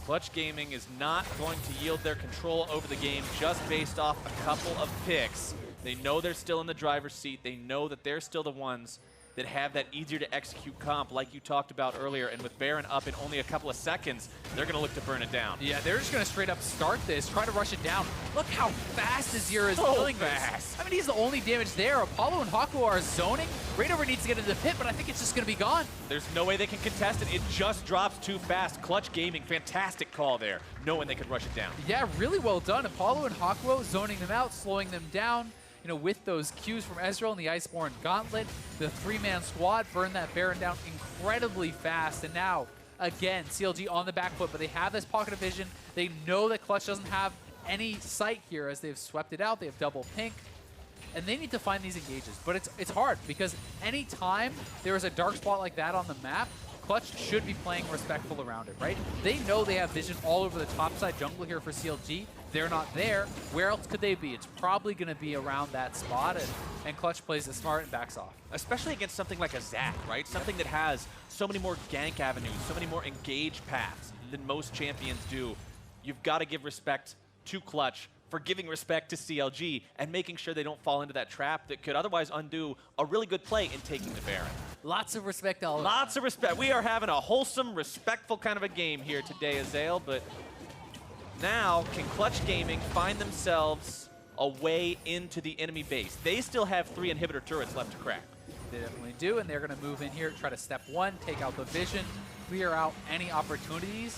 Clutch Gaming is not going to yield their control over the game just based off a couple of picks. They know they're still in the driver's seat. They know that they're still the ones that have that easier to execute comp like you talked about earlier, and with Baron up in only a couple of seconds, they're going to look to burn it down. Yeah, they're just going to straight up start this, try to rush it down. Look how fast Azir is killing this. I mean, he's the only damage there. Apollo and Hakuho are zoning. ReignOver needs to get into the pit, but I think it's just going to be gone. There's no way they can contest it. It just drops too fast. Clutch Gaming, fantastic call there, knowing they could rush it down. Yeah, really well done. Apollo and Hakuho zoning them out, slowing them down. You know, with those Qs from Ezreal and the Iceborne Gauntlet, the 3-man squad burned that Baron down incredibly fast. And now again, CLG on the back foot, but they have this pocket of vision. They know that Clutch doesn't have any sight here as they've swept it out. They have double pink, and they need to find these engages. But it's hard because anytime there is a dark spot like that on the map, Clutch should be playing respectful around it, right? They know they have vision all over the top side jungle here for CLG. They're not there. Where else could they be? It's probably going to be around that spot, and Clutch plays it smart and backs off. Especially against something like a Zac, right? Something that has so many more gank avenues, so many more engage paths than most champions do. You've got to give respect to Clutch for giving respect to CLG and making sure they don't fall into that trap that could otherwise undo a really good play in taking the Baron. Lots of respect all around. Lots of respect. We are having a wholesome, respectful kind of a game here today, Azael, but now can Clutch Gaming find themselves a way into the enemy base? They still have 3 inhibitor turrets left to crack. They definitely do, and they're going to move in here, try to step 1, take out the vision, clear out any opportunities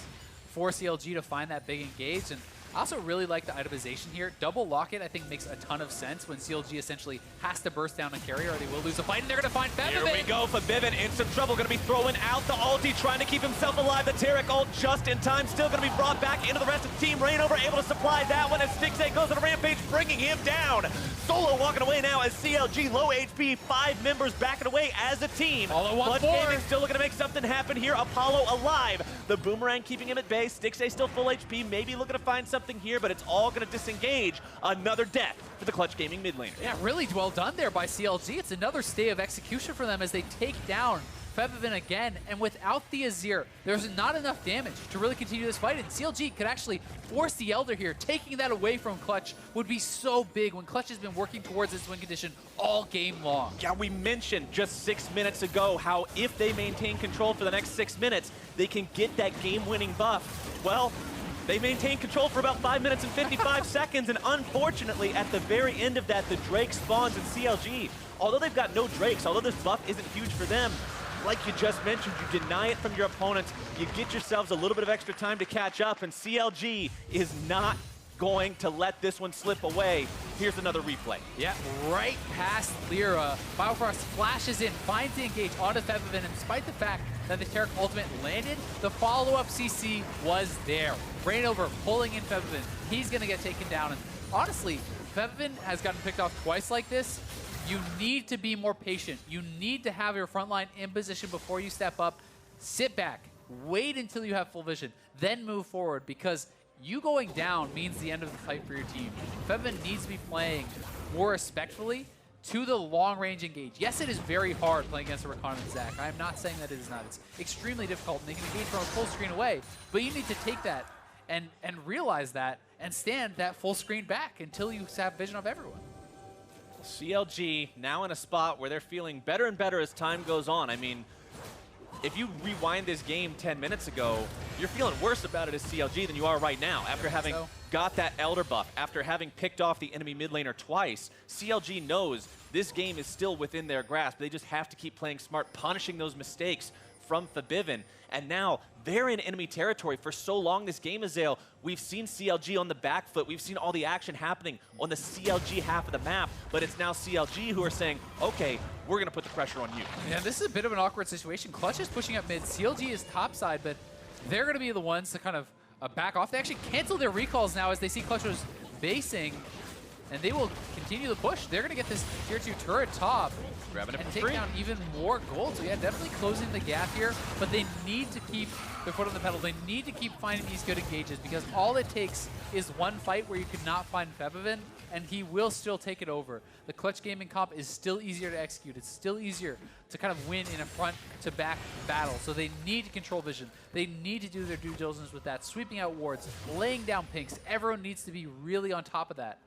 for CLG to find that big engage. And I also really like the itemization here. Double lock it, I think, makes a ton of sense when CLG essentially has to burst down a carry or they will lose the fight, and they're going to find Febiven. Here we go, Febiven in some trouble, going to be throwing out the ulti, trying to keep himself alive. The Taric ult just in time, still going to be brought back into the rest of the team. ReignOver able to supply that one as Stixxay goes on a rampage, bringing him down. Solo walking away now as CLG, low HP, 5 members backing away as a team. All at 1-4. Clutch Gaming still looking to make something happen here. Apollo alive. The Boomerang keeping him at bay. Stixxay still full HP, maybe looking to find something here, but it's all going to disengage. Another death for the Clutch Gaming mid laner. Yeah, really well done there by CLG. It's another stay of execution for them as they take down Febiven again, and without the Azir, there's not enough damage to really continue this fight, and CLG could actually force the Elder here. Taking that away from Clutch would be so big when Clutch has been working towards this win condition all game long. Yeah, we mentioned just 6 minutes ago how if they maintain control for the next 6 minutes, they can get that game-winning buff. Well, they maintain control for about 5 minutes and 55 seconds, and unfortunately, at the very end of that, the Drake spawns in CLG. Although they've got no Drakes, although this buff isn't huge for them, like you just mentioned, you deny it from your opponents, you get yourselves a little bit of extra time to catch up, and CLG is not going to let this one slip away. Here's another replay. Yeah, right past LirA. Biofrost flashes in, finds the engage onto Febiven, and despite the fact that the Taric ultimate landed, the follow-up CC was there. ReignOver pulling in Febiven. He's going to get taken down, and honestly, Febiven has gotten picked off twice like this. You need to be more patient. You need to have your front line in position before you step up. Sit back, wait until you have full vision, then move forward, because you going down means the end of the fight for your team. Febiven needs to be playing more respectfully to the long-range engage. Yes, it is very hard playing against a Rakan and Zac. I am not saying that it is not. It's extremely difficult, and they can engage from a full screen away, but you need to take that and realize that and stand that full screen back until you have vision of everyone. CLG now in a spot where they're feeling better and better as time goes on. I mean, if you rewind this game 10 minutes ago, you're feeling worse about it as CLG than you are right now. After having got that Elder buff, after having picked off the enemy mid laner twice, CLG knows this game is still within their grasp. They just have to keep playing smart, punishing those mistakes from Febiven. And now they're in enemy territory. For so long this game, Azael, we've seen CLG on the back foot. We've seen all the action happening on the CLG half of the map, but it's now CLG who are saying, okay, we're going to put the pressure on you. Yeah, this is a bit of an awkward situation. Clutch is pushing up mid. CLG is topside, but they're going to be the ones to kind of back off. They actually cancel their recalls now as they see Clutch was basing, and they will continue the push. They're going to get this tier 2 turret top Grabbing it and for take free. down even more gold. So yeah, definitely closing the gap here, but they need to keep their foot on the pedal. They need to keep finding these good engages, because all it takes is one fight where you could not find Febiven, and he will still take it over. The Clutch Gaming comp is still easier to execute. It's still easier to kind of win in a front-to-back battle. So they need to control vision. They need to do their due diligence with that, sweeping out wards, laying down pinks. Everyone needs to be really on top of that.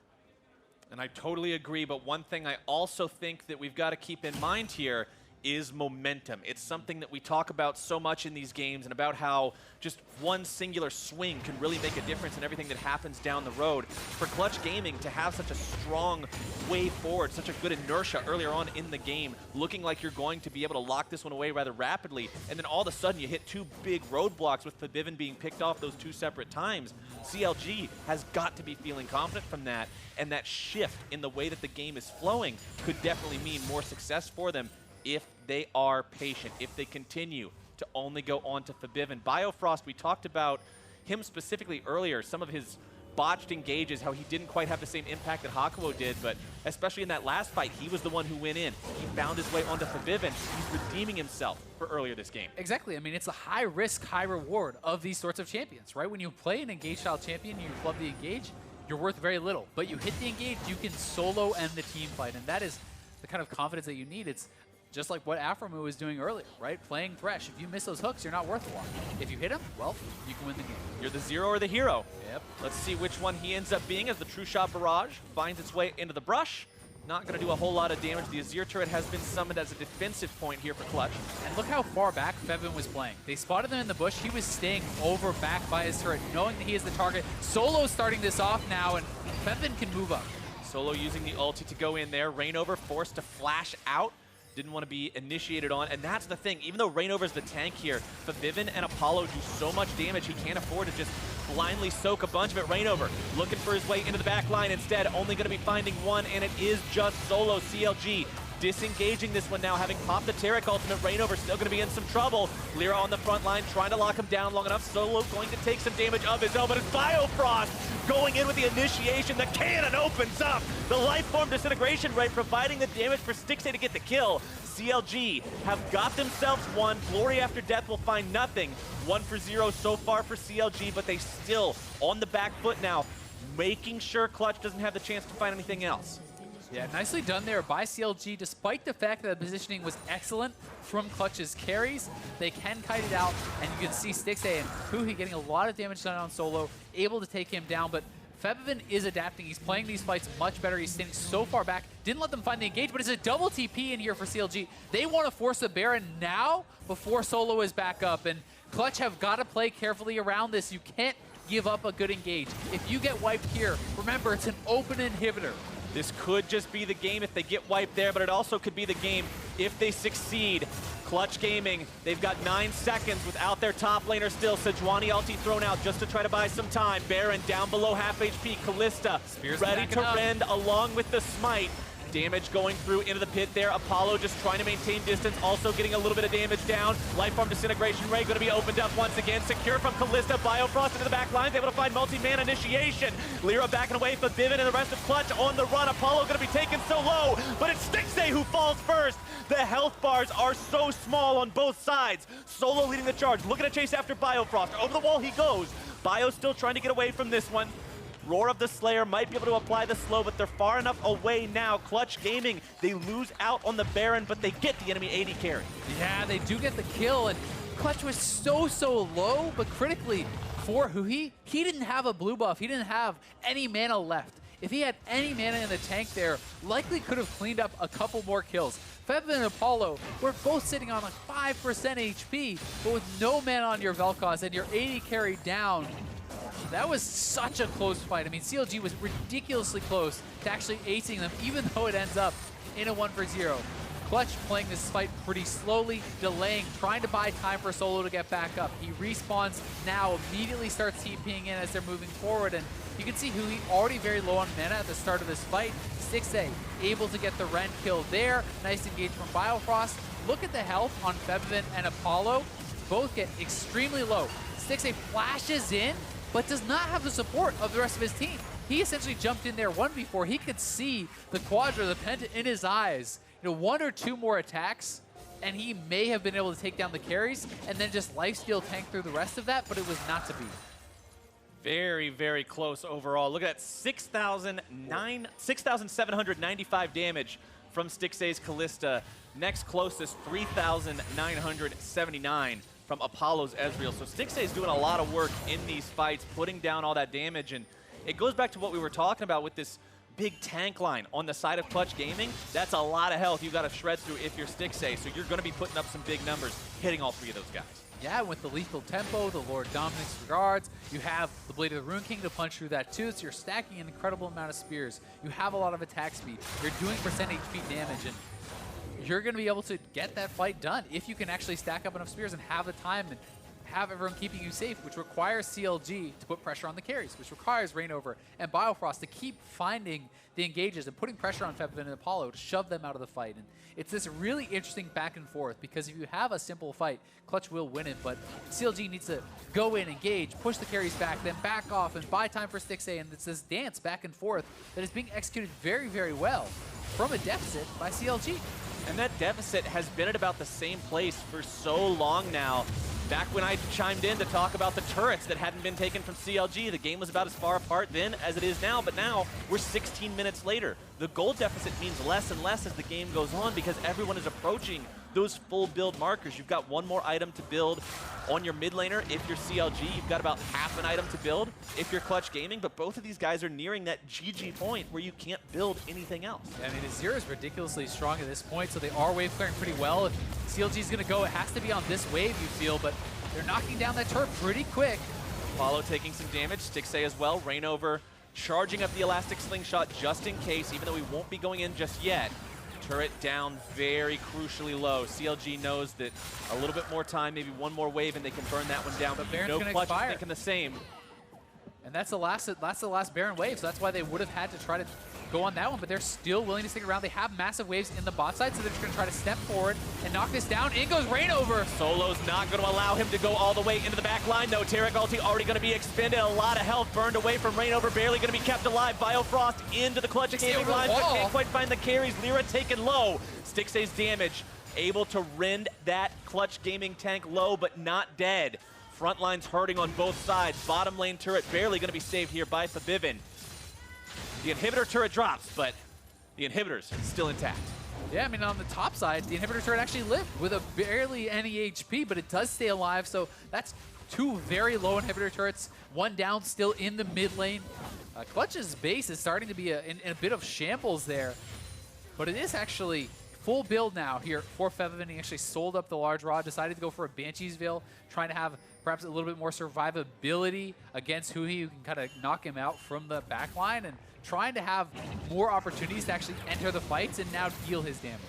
And I totally agree, but one thing I also think that we've got to keep in mind here is momentum. It's something that we talk about so much in these games, and about how just one singular swing can really make a difference in everything that happens down the road. For Clutch Gaming to have such a strong way forward, such a good inertia earlier on in the game, looking like you're going to be able to lock this one away rather rapidly, and then all of a sudden you hit 2 big roadblocks with Febiven being picked off those 2 separate times. CLG has got to be feeling confident from that, and that shift in the way that the game is flowing could definitely mean more success for them if they are patient, if they continue to only go on to Febiven. Biofrost, we talked about him specifically earlier, some of his botched engages, how he didn't quite have the same impact that Hakuho did, but especially in that last fight, he was the one who went in. He found his way onto Febiven. He's redeeming himself for earlier this game. Exactly. I mean, it's a high risk, high reward of these sorts of champions, right? When you play an engage style champion, you love the engage, you're worth very little. But you hit the engage, you can solo end the team fight, and that is the kind of confidence that you need. It's just like what Aframu was doing earlier, right? Playing Thresh. If you miss those hooks, you're not worth a lot. If you hit him, well, you can win the game. You're the zero or the hero. Yep. Let's see which one he ends up being as the True Shot Barrage finds its way into the brush. Not going to do a whole lot of damage. The Azir turret has been summoned as a defensive point here for Clutch. And look how far back Febiven was playing. They spotted them in the bush. He was staying over back by his turret, knowing that he is the target. Solo's starting this off now, and Febiven can move up. Solo using the ulti to go in there. ReignOver forced to flash out. Didn't want to be initiated on, and that's the thing. Even though ReignOver's the tank here, Febiven and Apollo do so much damage, he can't afford to just blindly soak a bunch of it. ReignOver looking for his way into the back line instead, only going to be finding one, and it is just Solo. CLG disengaging this one now, having popped the Taric ultimate. ReignOver still going to be in some trouble. LirA on the front line, trying to lock him down long enough. Solo going to take some damage of his own, but it's Biofrost going in with the initiation. The cannon opens up. The life form disintegration rate providing the damage for Stixxay to get the kill. CLG have got themselves one. Glory after death will find nothing. 1-for-0 so far for CLG, but they still on the back foot now, making sure Clutch doesn't have the chance to find anything else. Yeah, nicely done there by CLG. Despite the fact that the positioning was excellent from Clutch's carries, they can kite it out, and you can see Stixxay and Huhi getting a lot of damage done on Solo, able to take him down, but Febiven is adapting. He's playing these fights much better. He's standing so far back. Didn't let them find the engage, but it's a double TP in here for CLG. They want to force a Baron now before Solo is back up, and Clutch have got to play carefully around this. You can't give up a good engage. If you get wiped here, remember, it's an open inhibitor. This could just be the game if they get wiped there, but it also could be the game if they succeed. Clutch Gaming, they've got 9 seconds without their top laner still. Sejuani ulti thrown out just to try to buy some time. Baron down below half HP. Kalista Spears ready to rend along with the smite. Damage going through into the pit there. Apollo just trying to maintain distance, also getting a little bit of damage down. Life Form Disintegration Ray going to be opened up once again. Secure from Kalista. Biofrost into the back lines, able to find multi-man initiation. LirA backing away for Febiven and the rest of Clutch on the run. Apollo going to be taken so low, but it's Stixxay who falls first. The health bars are so small on both sides. Solo leading the charge, looking to chase after Biofrost. Over the wall he goes. Bio still trying to get away from this one. Roar of the Slayer might be able to apply the slow, but they're far enough away now. Clutch Gaming, they lose out on the Baron, but they get the enemy AD carry. Yeah, they do get the kill, and Clutch was so low, but critically for Huhi, he didn't have a blue buff. He didn't have any mana left. If he had any mana in the tank there, likely could have cleaned up a couple more kills. Febiven and Apollo were both sitting on like 5% HP, but with no mana on your vel'koz and your AD carry down, that was such a close fight. I mean, CLG was ridiculously close to actually acing them, even though it ends up in a 1-for-0. Clutch playing this fight pretty slowly, delaying, trying to buy time for Solo to get back up. He respawns now, immediately starts TPing in as they're moving forward, and you can see Huhi already very low on mana at the start of this fight. Stixxay able to get the Ren kill there. Nice engage from Biofrost. Look at the health on Febiven and Apollo. Both get extremely low. Stixxay flashes in, but does not have the support of the rest of his team. He essentially jumped in there one before he could see the Quadra, the Penta in his eyes. You know, 1 or 2 more attacks, and he may have been able to take down the carries and then just lifesteal tank through the rest of that, but it was not to be. Very, very close overall. Look at that, 6,795 damage from Stixxay's Kalista. Next closest, 3,979 from Apollo's Ezreal. So Stixxay's doing a lot of work in these fights, putting down all that damage, and it goes back to what we were talking about with this big tank line on the side of Clutch Gaming. That's a lot of health you've got to shred through if you're Stixxay, so you're going to be putting up some big numbers, hitting all 3 of those guys. Yeah, with the lethal tempo, the Lord Dominic's regards, you have the Blade of the Rune King to punch through that too, so you're stacking an incredible amount of spears. You have a lot of attack speed. You're doing percent HP damage, and you're going to be able to get that fight done if you can actually stack up enough spears and have the time and have everyone keeping you safe, which requires CLG to put pressure on the carries, which requires ReignOver and Biofrost to keep finding the engages and putting pressure on Febiven and Apollo to shove them out of the fight. And it's this really interesting back and forth, because if you have a simple fight, Clutch will win it, but CLG needs to go in, engage, push the carries back, then back off and buy time for Stixxay, and it's this dance back and forth that is being executed very, very well from a deficit by CLG. And that deficit has been at about the same place for so long now. Back when I chimed in to talk about the turrets that hadn't been taken from CLG, the game was about as far apart then as it is now, but now we're 16 minutes later. The gold deficit means less and less as the game goes on because everyone is approaching those full build markers. You've got one more item to build on your mid laner. If you're CLG, you've got about half an item to build if you're Clutch Gaming, but both of these guys are nearing that GG point where you can't build anything else. I mean, Azir is ridiculously strong at this point, so they are wave clearing pretty well. If CLG is going to go, it has to be on this wave, you feel, but they're knocking down that turret pretty quick. Apollo taking some damage, Stixxay as well. ReignOver charging up the elastic slingshot just in case, even though we won't be going in just yet. Turret down very crucially low. CLG knows that a little bit more time, maybe one more wave, and they can burn that one down. But Baron's no Clutch is thinking the same. And that's the last Baron wave, so that's why they would have had to try to go on that one, but they're still willing to stick around. They have massive waves in the bot side, so they're just going to try to step forward and knock this down. In goes ReignOver. Solo's not going to allow him to go all the way into the back line, though. Taric ulti already going to be expended. A lot of health burned away from ReignOver, barely going to be kept alive. Biofrost into the Clutch Gaming line, but can't quite find the carries. LirA taken low. Stixxay's damage, able to rend that Clutch Gaming tank low, but not dead. Front line's hurting on both sides. Bottom lane turret barely going to be saved here by Febiven. The inhibitor turret drops, but the inhibitor's still intact. Yeah, I mean, on the top side, the inhibitor turret actually lived with a barely any HP, but it does stay alive, so that's two very low inhibitor turrets, one down still in the mid lane. Clutch's base is starting to be in a bit of shambles there, but it is actually full build now here for Febiven. He actually sold up the large rod, decided to go for a Banshee's Veil, trying to have perhaps a little bit more survivability against Huhi, who can kind of knock him out from the back line, and trying to have more opportunities to actually enter the fights and now deal his damage.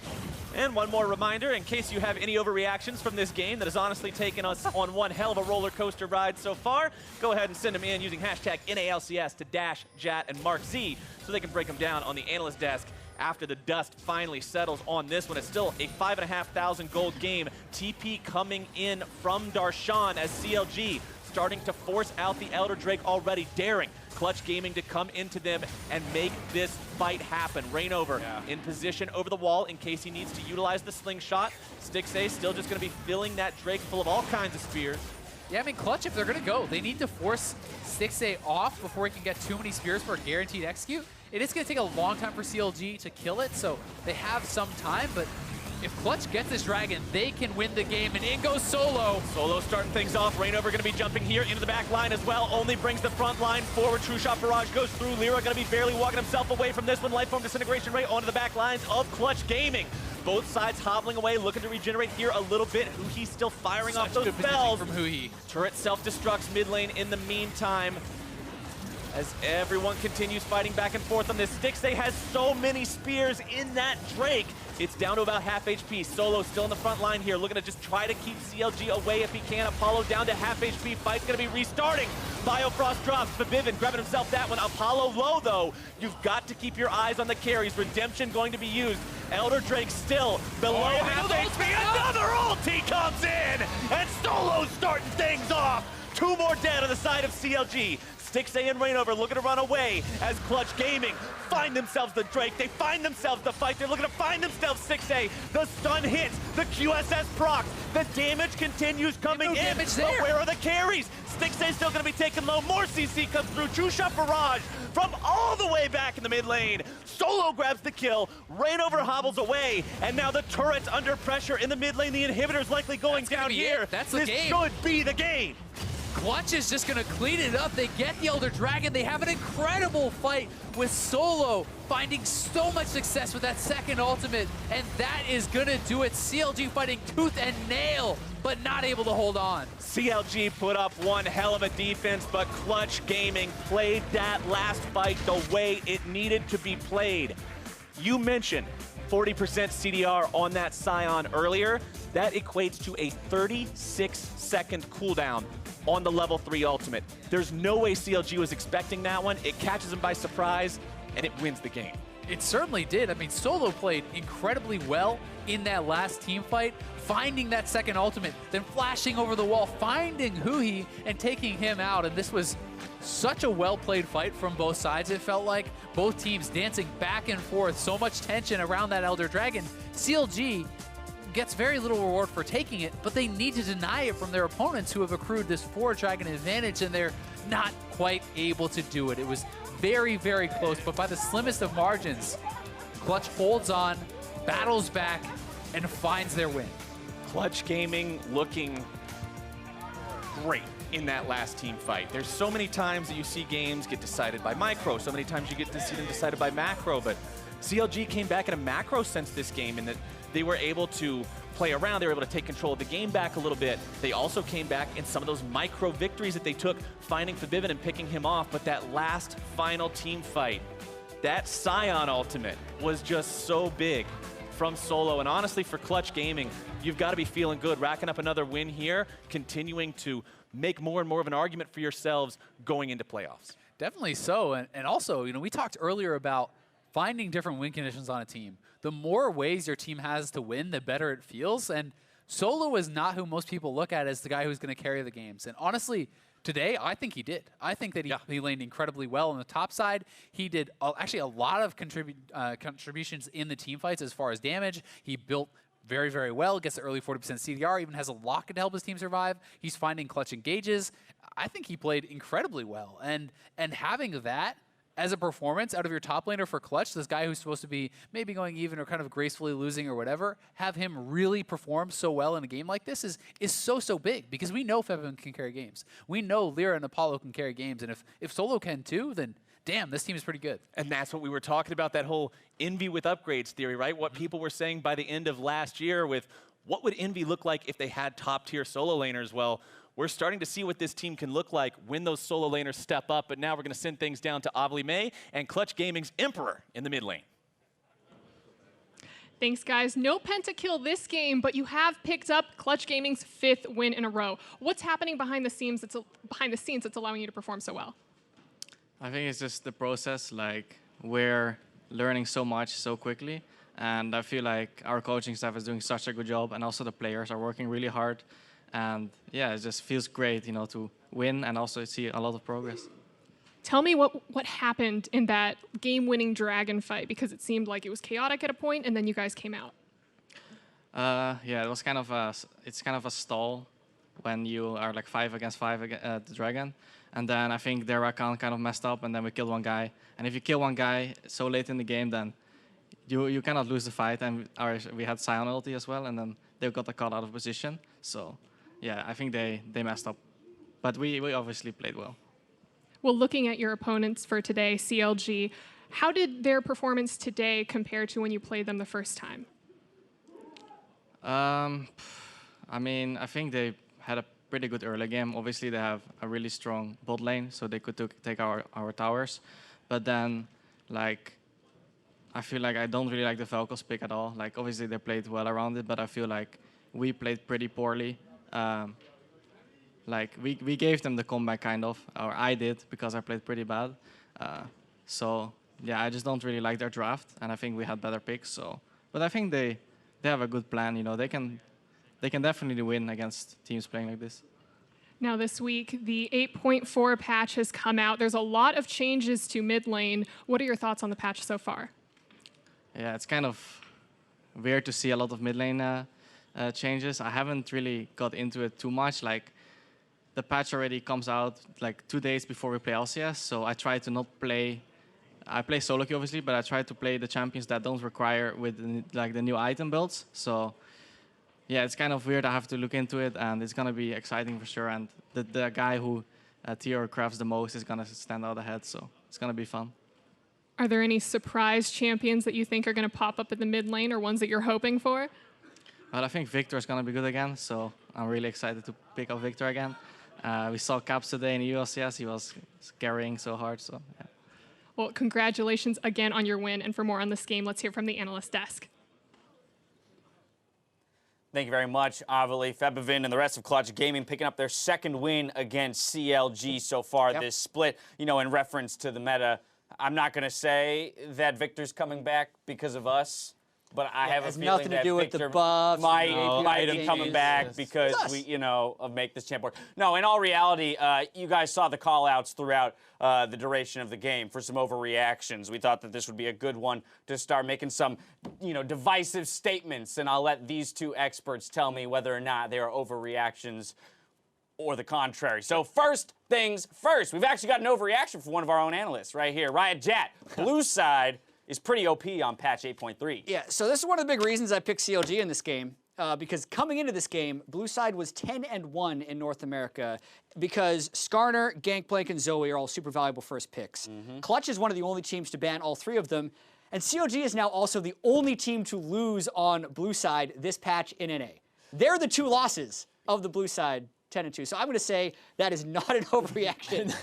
And one more reminder, in case you have any overreactions from this game that has honestly taken us on one hell of a roller coaster ride so far, go ahead and send them in using hashtag NALCS to Dash, Jat, and Mark Z so they can break them down on the analyst desk after the dust finally settles on this one. It's still a 5,500 gold game. TP coming in from Darshan as CLG starting to force out the Elder Drake already, daring Clutch Gaming to come into them and make this fight happen. ReignOver in position over the wall in case he needs to utilize the slingshot. Stixxay still just going to be filling that Drake full of all kinds of spears. Yeah, I mean, Clutch, if they're going to go, they need to force Stixxay off before he can get too many spears for a guaranteed execute. It is going to take a long time for CLG to kill it, so they have some time, but if Clutch gets this dragon, they can win the game, and in goes Solo. Solo starting things off. ReignOver going to be jumping here into the back line as well. Only brings the front line forward. True Shot Barrage goes through. LirA going to be barely walking himself away from this one. Lifeform Disintegration Ray onto the back lines of Clutch Gaming. Both sides hobbling away, looking to regenerate here a little bit. Huhi's still firing off those spells. From Huhi. Turret self-destructs mid lane in the meantime, as everyone continues fighting back and forth on this. Stixxay has so many spears in that Drake. It's down to about half HP. Solo still in the front line here, looking to just try to keep CLG away if he can. Apollo down to half HP. Fight's going to be restarting. Biofrost drops. Febiven grabbing himself that one. Apollo low, though. You've got to keep your eyes on the carries. Redemption going to be used. Elder Drake still below half HP. Another ulti comes in, and Solo's starting things off. Two more dead on the side of CLG. Stixxay and ReignOver looking to run away as Clutch Gaming find themselves the Drake. They find themselves the fight. They're looking to find themselves Stixxay. The stun hits. The QSS procs. The damage continues coming in. But where are the carries? Stixxay still going to be taken low. More CC comes through. True Shot Barrage from all the way back in the mid lane. Solo grabs the kill. ReignOver hobbles away. And now the turret's under pressure in the mid lane. The inhibitor's likely going down here. That's the game. This should be the game. Clutch is just going to clean it up. They get the Elder Dragon. They have an incredible fight with Solo finding so much success with that second ultimate, and that is going to do it. CLG fighting tooth and nail, but not able to hold on. CLG put up one hell of a defense, but Clutch Gaming played that last fight the way it needed to be played. You mentioned 40% CDR on that Sion earlier. That equates to a 36-second cooldown on the level 3 ultimate. There's no way CLG was expecting that one. It catches them by surprise, and it wins the game. It certainly did. I mean, Solo played incredibly well in that last team fight, finding that second ultimate, then flashing over the wall, finding Huhi and taking him out. And this was such a well-played fight from both sides. It felt like both teams dancing back and forth, so much tension around that Elder Dragon. CLG gets very little reward for taking it, but they need to deny it from their opponents who have accrued this 4-dragon advantage, and they're not quite able to do it. It was very, very close, but by the slimmest of margins, Clutch holds on, battles back, and finds their win. Clutch Gaming looking great in that last team fight. There's so many times that you see games get decided by micro, so many times you get to see them decided by macro, but CLG came back in a macro sense this game in that they were able to play around, they were able to take control of the game back a little bit. They also came back in some of those micro victories that they took, finding Febiven and picking him off, but that last final team fight, that Sion ultimate was just so big from Solo, and honestly for Clutch Gaming, you've got to be feeling good, racking up another win here, continuing to make more and more of an argument for yourselves going into playoffs. Definitely so, and also, you know, we talked earlier about finding different win conditions on a team. The more ways your team has to win, the better it feels, and Solo is not who most people look at as the guy who's going to carry the games. And honestly, today, I think he did. I think that he laned incredibly well on the top side. He did actually a lot of contributions in the team fights as far as damage. He built very, very well, gets the early 40% CDR, even has a lock to help his team survive. He's finding clutch engages. I think he played incredibly well. And having that as a performance out of your top laner for Clutch, this guy who's supposed to be maybe going even or kind of gracefully losing or whatever, have him really perform so well in a game like this is so big, because we know Febiven can carry games. We know LirA and Apollo can carry games, and if Solo can too, then damn, this team is pretty good. And that's what we were talking about, that whole Envy with upgrades theory, right? What people were saying by the end of last year with what would Envy look like if they had top-tier solo laners? Well, we're starting to see what this team can look like when those solo laners step up, but now we're going to send things down to Avli May and Clutch Gaming's Emperor in the mid lane. Thanks, guys. No pentakill this game, but you have picked up Clutch Gaming's 5th win in a row. What's happening behind the scenes that's allowing you to perform so well? I think it's just the process. Like, we're learning so much so quickly, and I feel like our coaching staff is doing such a good job, and also the players are working really hard. And yeah, it just feels great, you know, to win and also see a lot of progress. Tell me what happened in that game-winning dragon fight, because it seemed like it was chaotic at a point, and then you guys came out. Yeah, it was kind of a stall when you are like 5 against 5 the dragon, and then I think their Rakan kind of messed up, and then we killed one guy. And if you kill one guy so late in the game, then you cannot lose the fight. And we had Sion ulti as well, and then they got the caught out of position. So yeah, I think they messed up, but we obviously played well. Well, looking at your opponents for today, CLG, how did their performance today compare to when you played them the first time? I mean, I think they had a pretty good early game. Obviously, they have a really strong bot lane, so they could take our towers. But then, like, I feel like I don't really like the vel'koz pick at all. Like, obviously, they played well around it, but I feel like we played pretty poorly. Like, we gave them the comeback, kind of, or I did, because I played pretty bad. So, yeah, I just don't really like their draft, and I think we had better picks. So, but I think they have a good plan. You know, they can definitely win against teams playing like this. Now this week, the 8.4 patch has come out. There's a lot of changes to mid lane. What are your thoughts on the patch so far? Yeah, it's kind of weird to see a lot of mid lane changes. I haven't really got into it too much. Like, the patch already comes out like 2 days before we play LCS, so I try to not play. I play solo queue obviously, but I try to play the champions that don't require with like the new item builds. So yeah, it's kind of weird. I have to look into it, and it's gonna be exciting for sure. And the guy who tier crafts the most is gonna stand out ahead, so it's gonna be fun. Are there any surprise champions that you think are gonna pop up in the mid lane, or ones that you're hoping for? Well, I think Victor is gonna be good again, so I'm really excited to pick up Victor again. We saw Caps today in the ULCS. He was carrying so hard, so yeah. Well, congratulations again on your win, and for more on this game, let's hear from the analyst desk. Thank you very much, Avali, Febiven, and the rest of Clutch Gaming picking up their second win against CLG so far this split. You know, in reference to the meta, I'm not going to say that Victor's coming back because of us, but I have a feeling nothing that to do with Victor the buffs. might be coming back because we, you know, make this champ work. No, in all reality, you guys saw the call-outs throughout the duration of the game for some overreactions. We thought that this would be a good one to start making some, you know, divisive statements, and I'll let these two experts tell me whether or not they are overreactions or the contrary. So first things first, we've actually got an overreaction from one of our own analysts right here. Riot Jat, blue side is pretty OP on patch 8.3. Yeah, so this is one of the big reasons I picked CLG in this game. Because coming into this game, blue side was 10-1 in North America because Skarner, Gangplank, and Zoe are all super valuable first picks. Clutch is one of the only teams to ban all three of them. And CLG is now also the only team to lose on blue side this patch in NA. They're the two losses of the blue side 10-2. So I'm going to say that is not an overreaction.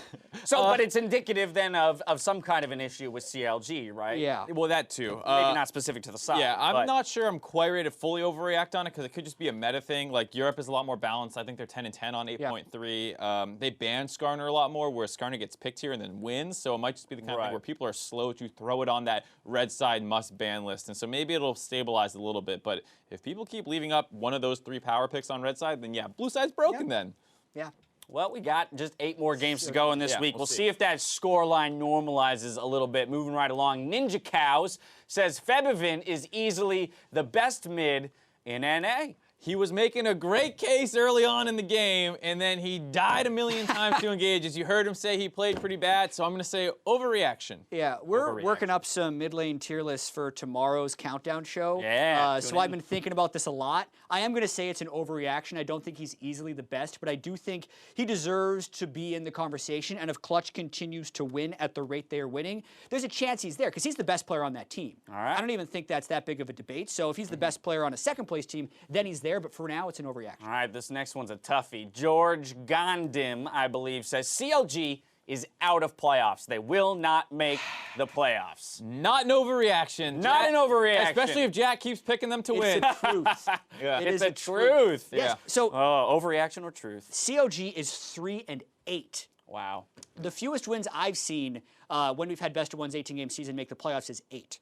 So, but it's indicative then of some kind of an issue with CLG, right? Yeah. Well, that too. Maybe not specific to the side. Yeah, I'm but not sure I'm quite ready to fully overreact on it because it could just be a meta thing. Like, Europe is a lot more balanced. I think they're 10-10 on 8.3. They ban Skarner a lot more, where Skarner gets picked here and then wins. So it might just be the kind of thing where people are slow to throw it on that red side must ban list. And so maybe it'll stabilize a little bit. But if people keep leaving up one of those 3 power picks on red side, then yeah, blue side's broken then. Yeah. Well, we got just 8 more games to go in this week. We'll see if that score line normalizes a little bit. Moving right along, Ninja Cows says Febiven is easily the best mid in NA. He was making a great case early on in the game, and then he died a million times to engage. As you heard him say, he played pretty bad, so I'm going to say overreaction. Yeah, we're working up some mid lane tier lists for tomorrow's countdown show. Yeah. So I've been thinking about this a lot. I am going to say it's an overreaction. I don't think he's easily the best, but I do think he deserves to be in the conversation. And if Clutch continues to win at the rate they are winning, there's a chance he's there because he's the best player on that team. All right. I don't even think that's that big of a debate. So if he's the best player on a second place team, then he's there. But for now, it's an overreaction. All right, this next one's a toughie. George Gondim, I believe, says CLG is out of playoffs. They will not make the playoffs. Not an overreaction. Not an overreaction. Especially if Jack keeps picking them to win. It's the truth. It's the truth. Yes. So overreaction or truth? CLG is 3-8. Wow. The fewest wins I've seen when we've had best of ones 18-game season make the playoffs is 8.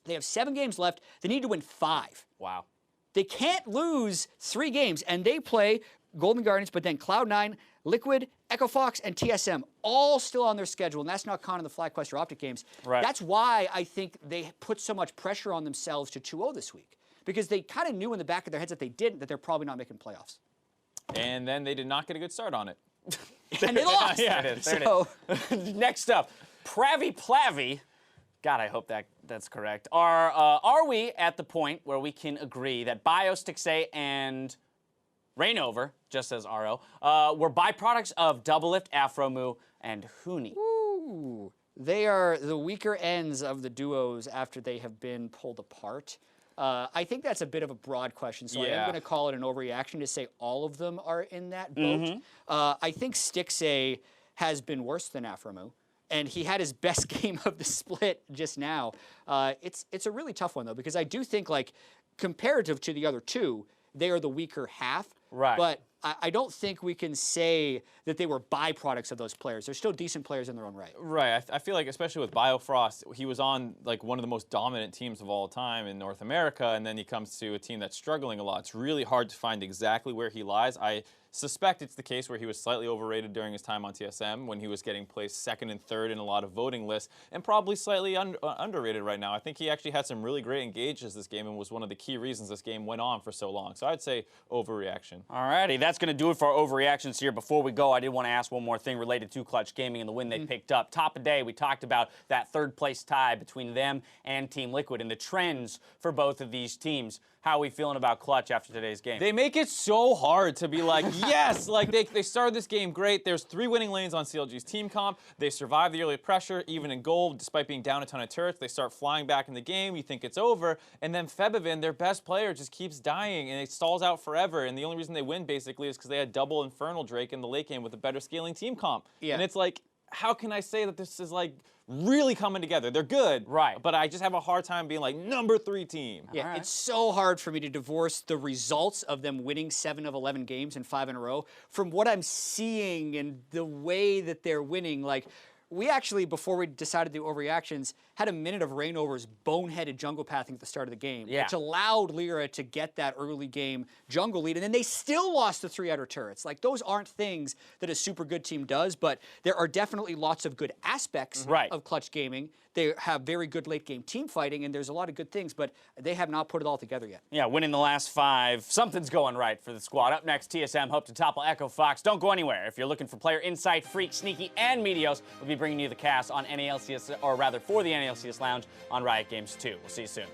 They have 7 games left. They need to win 5. Wow. They can't lose 3 games, and they play Golden Guardians, but then Cloud9, Liquid, Echo Fox, and TSM all still on their schedule, and that's not counting the FlyQuest or Optic games. Right. That's why I think they put so much pressure on themselves to 2-0 this week, because they kind of knew in the back of their heads that they didn't, that they're probably not making playoffs. And then they did not get a good start on it. And they lost. There it is. Next up, Pravi Plavi. God, I hope that's correct. Are we at the point where we can agree that Stixxay and ReignOver, just as RO, were byproducts of Doublelift, Afromu, and Huhi? Ooh, they are the weaker ends of the duos after they have been pulled apart. I think that's a bit of a broad question, so I am going to call it an overreaction to say all of them are in that boat. I think Stixxay has been worse than Afromu, and he had his best game of the split just now. It's a really tough one, though, because I do think, like, comparative to the other two, they are the weaker half. Right. But I don't think we can say that they were byproducts of those players. They're still decent players in their own right. Right. I feel like, especially with Biofrost, he was on like one of the most dominant teams of all time in North America, and then he comes to a team that's struggling a lot. It's really hard to find exactly where he lies. I suspect it's the case where he was slightly overrated during his time on TSM when he was getting placed 2nd and 3rd in a lot of voting lists, and probably slightly underrated right now. I think he actually had some really great engages this game and was one of the key reasons this game went on for so long. So I'd say overreaction. All righty, that's going to do it for our overreactions here. Before we go, I did want to ask one more thing related to Clutch Gaming and the win they picked up. Top of day, we talked about that 3rd place tie between them and Team Liquid and the trends for both of these teams. How are we feeling about Clutch after today's game? They make it so hard to be like, yes, like they started this game great. There's 3 winning lanes on CLG's team comp. They survive the early pressure, even in gold, despite being down a ton of turrets. They start flying back in the game. You think it's over. And then Febiven, their best player, just keeps dying, and it stalls out forever. And the only reason they win, basically, is because they had double Infernal Drake in the late game with a better scaling team comp. Yeah. And it's like, how can I say that this is like really coming together. They're good, right? But I just have a hard time being like #3 team. Yeah, it's so hard for me to divorce the results of them winning 7 of 11 games and 5 in a row from what I'm seeing and the way that they're winning. Like, we actually, before we decided to do overreactions, had a minute of ReignOver's boneheaded jungle pathing at the start of the game, which allowed LirA to get that early game jungle lead, and then they still lost the 3 outer turrets. Like, those aren't things that a super good team does, but there are definitely lots of good aspects of Clutch Gaming. They have very good late game team fighting, and there's a lot of good things, but they have not put it all together yet. Yeah, winning the last 5. Something's going right for the squad. Up next, TSM hope to topple Echo Fox. Don't go anywhere. If you're looking for player insight, Freak, Sneaky, and Meteos, we'll be bringing you the cast on NALCS, or rather for the NALCS Lounge on Riot Games 2. We'll see you soon.